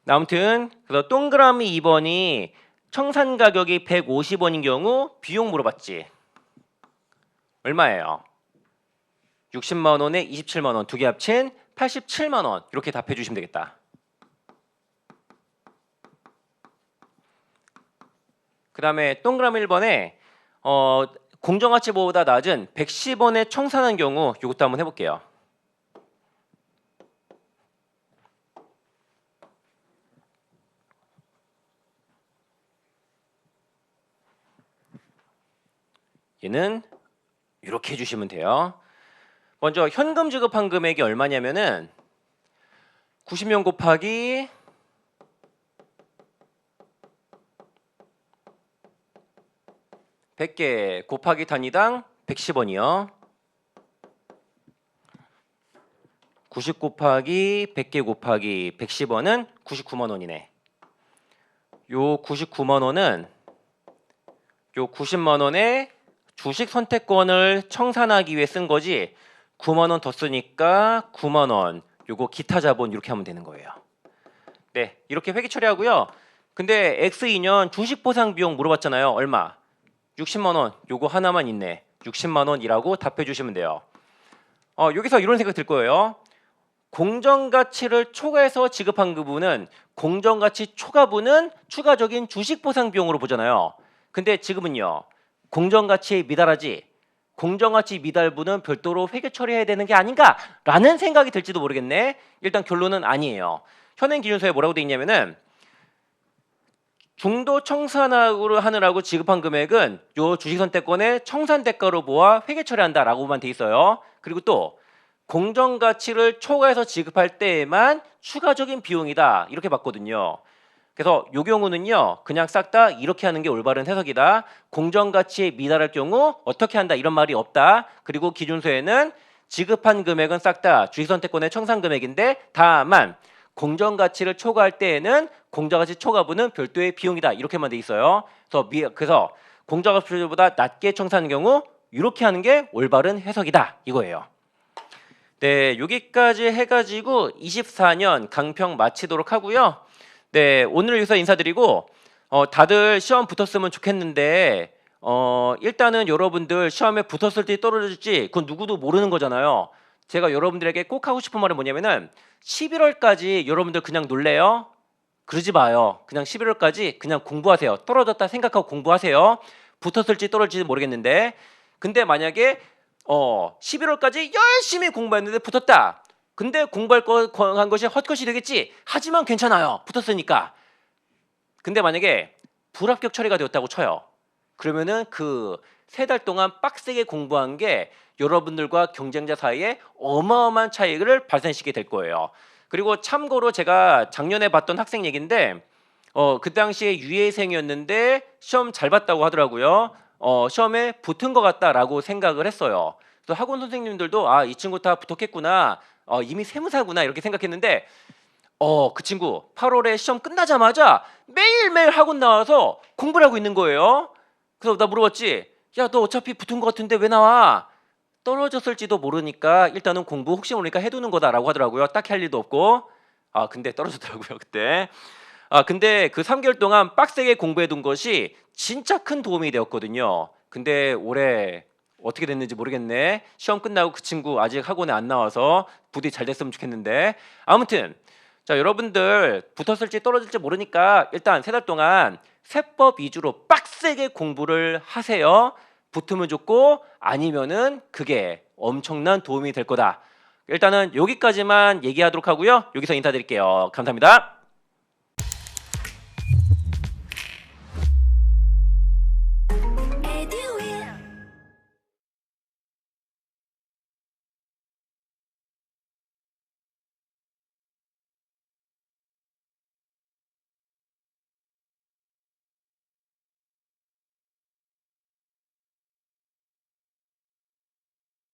아무튼 그래서 동그라미 2번이 청산 가격이 150원인 경우 비용 물어봤지. 얼마예요? 60만 원에 27만 원 두 개 합친 87만 원 이렇게 답해 주시면 되겠다. 그 다음에 동그라미 1번에 공정가치보다 낮은 110원에 청산한 경우 이것도 한번 해볼게요. 얘는 이렇게 해주시면 돼요. 먼저 현금 지급한 금액이 얼마냐면은 90명 곱하기 100개 곱하기 단위당 110원이요. 90 곱하기 100개 곱하기 110원은 99만 원이네. 요 99만 원은 요 90만 원에 주식 선택권을 청산하기 위해 쓴 거지. 9만 원 더 쓰니까 9만 원. 요거 기타 자본 이렇게 하면 되는 거예요. 네, 이렇게 회계 처리하고요. 근데 X2년 주식 보상 비용 물어봤잖아요. 얼마? 60만 원. 요거 하나만 있네. 60만 원이라고 답해 주시면 돼요. 여기서 이런 생각 들 거예요. 공정가치를 초과해서 지급한 부분은 공정가치 초과분은 추가적인 주식 보상 비용으로 보잖아요. 근데 지금은요. 공정가치에 미달하지 공정가치 미달분은 별도로 회계 처리해야 되는 게 아닌가라는 생각이 들지도 모르겠네. 일단 결론은 아니에요. 현행 기준서에 뭐라고 돼 있냐면은 중도 청산하고 하느라고 지급한 금액은 요 주식 선택권의 청산 대가로 모아 회계 처리한다라고만 돼 있어요. 그리고 또 공정가치를 초과해서 지급할 때에만 추가적인 비용이다 이렇게 봤거든요. 그래서 요 경우는요 그냥 싹 다 이렇게 하는 게 올바른 해석이다. 공정가치에 미달할 경우 어떻게 한다 이런 말이 없다. 그리고 기준서에는 지급한 금액은 싹 다 주식선택권의 청산 금액인데 다만 공정가치를 초과할 때에는 공정가치 초과분은 별도의 비용이다 이렇게만 돼 있어요. 그래서 공정가치보다 낮게 청산하는 경우 이렇게 하는 게 올바른 해석이다 이거예요. 네, 여기까지 해가지고 24년 강평 마치도록 하고요. 네, 오늘 여기서 인사드리고 다들 시험 붙었으면 좋겠는데 일단은 여러분들 시험에 붙었을지 떨어질지 그건 누구도 모르는 거잖아요. 제가 여러분들에게 꼭 하고 싶은 말은 뭐냐면은 11월까지 여러분들 그냥 놀래요? 그러지 마요. 그냥 11월까지 그냥 공부하세요. 떨어졌다 생각하고 공부하세요. 붙었을지 떨어질지 모르겠는데 근데 만약에 11월까지 열심히 공부했는데 붙었다. 근데 공부할 한 것이 헛것이 되겠지. 하지만 괜찮아요. 붙었으니까. 근데 만약에 불합격 처리가 되었다고 쳐요. 그러면은 그 3달 동안 빡세게 공부한 게 여러분들과 경쟁자 사이에 어마어마한 차이를 발생시키게 될 거예요. 그리고 참고로 제가 작년에 봤던 학생 얘기인데 그 당시에 유예생이었는데 시험 잘 봤다고 하더라고요. 시험에 붙은 것 같다라고 생각을 했어요. 그래서 학원 선생님들도 이 친구 다 붙었겠구나. 이미 세무사구나 이렇게 생각했는데 그 친구 8월에 시험 끝나자마자 매일매일 학원 나와서 공부를 하고 있는 거예요. 그래서 나 물어봤지. 야, 너 어차피 붙은 것 같은데 왜 나와? 떨어졌을지도 모르니까 일단은 공부 혹시 모르니까 해두는 거다라고 하더라고요. 딱히 할 일도 없고. 근데 떨어졌더라고요 그때. 근데 그 3개월 동안 빡세게 공부해둔 것이 진짜 큰 도움이 되었거든요. 근데 올해 어떻게 됐는지 모르겠네. 시험 끝나고 그 친구 아직 학원에 안 나와서 부디 잘 됐으면 좋겠는데 아무튼 자 여러분들 붙었을지 떨어질지 모르니까 일단 3달 동안 세법 위주로 빡세게 공부를 하세요. 붙으면 좋고 아니면은 그게 엄청난 도움이 될 거다. 일단은 여기까지만 얘기하도록 하고요. 여기서 인사드릴게요. 감사합니다.